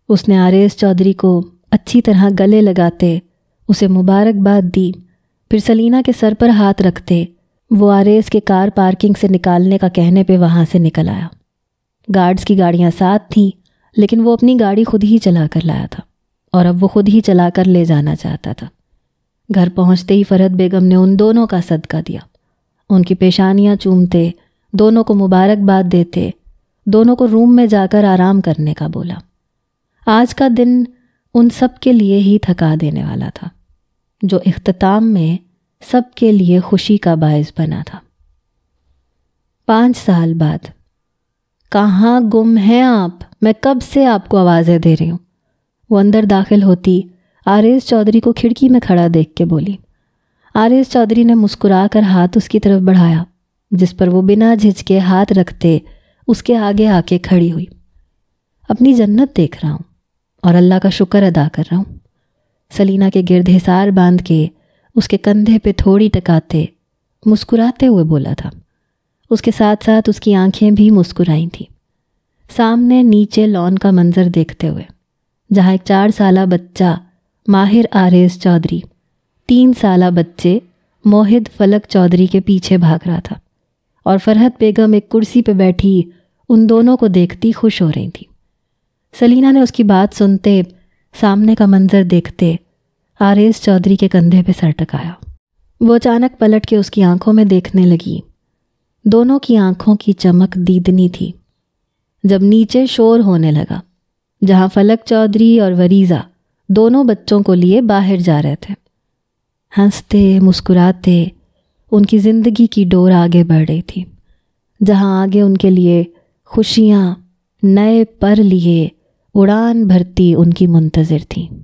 A: اس نے آریز چودھری کو اچھی طرح گلے لگاتے اسے مبارکباد دی، پھر سلینا کے سر پر ہاتھ رکھتے وہ آریز کے کار پارکنگ سے نکالنے کا کہنے پہ وہاں سے نکل آیا۔ گارڈز کی گاڑیاں ساتھ تھیں، لیکن وہ اپنی گاڑی خود ہی چلا کر لایا تھا، اور اب وہ خود ہی چلا کر لے جانا چاہتا تھا۔ گھر پہنچتے ہی فرحت بیگم نے ان دونوں کا صدقہ دیا، ان کی پیشانیاں چومتے، دونوں کو مبارکباد دیتے، دونوں کو روم میں جا کر آرام کرنے کا بولا۔ آج کا دن ان سب کے لیے ہی تھکا دینے والا تھا، جو اختتام میں سب کے لیے خوشی کا باعث بنا تھا۔ 5 سال بعد۔ کہاں گم ہیں آپ؟ میں کب سے آپ کو آوازیں دے رہی ہوں۔ وہ اندر داخل ہوتی آریز چودھری کو کھڑکی میں کھڑا دیکھ کے بولی۔ آریز چودھری نے مسکرا کر ہاتھ اس کی طرف بڑھایا، جس پر وہ بنا جھجکے ہاتھ رکھتے اس کے آگے آ کے کھڑی ہوئی۔ اپنی جنت دیکھ رہا ہوں اور اللہ کا شکر ادا کر رہا ہوں۔ سلینا کے گرد حصار باندھ کے اس کے کندھے پہ تھوڑی ٹکاتے مسکراتے ہوئے بولا تھا۔ اس کے ساتھ ساتھ اس کی آنکھیں بھی مسکرائی تھیں، سامنے نیچے لان کا منظر دیکھتے ہوئے، جہاں ایک 4 سالہ بچہ ماہر آریز چودھری 3 سالہ بچے موہد فلک چودھری کے پیچھے بھاگ رہا تھا، اور فرحت بیگم ایک کرسی پہ بیٹھی ان دونوں کو دیکھتی خوش ہو رہی تھی۔ سلینا نے اس کی بات سنتے، سامنے کا منظر دیکھتے آریز چودھری کے کندھے پہ سر ٹکایا۔ وہ اچانک پلٹ کے اس کی آنکھوں میں دیکھنے لگی۔ دونوں کی آنکھوں کی چمک دیدنی تھی۔ جب نیچے شور ہونے لگا، جہاں فلک چودھری اور وریزہ دونوں بچوں کو لیے باہر جا رہے تھے، ہنستے مسکراتے ان کی زندگی کی ڈور آگے بڑھ رہی تھی، جہاں آگے ان کے لیے خوشیاں نئے پر لیے اڑان بھرتی ان کی منتظر تھیں۔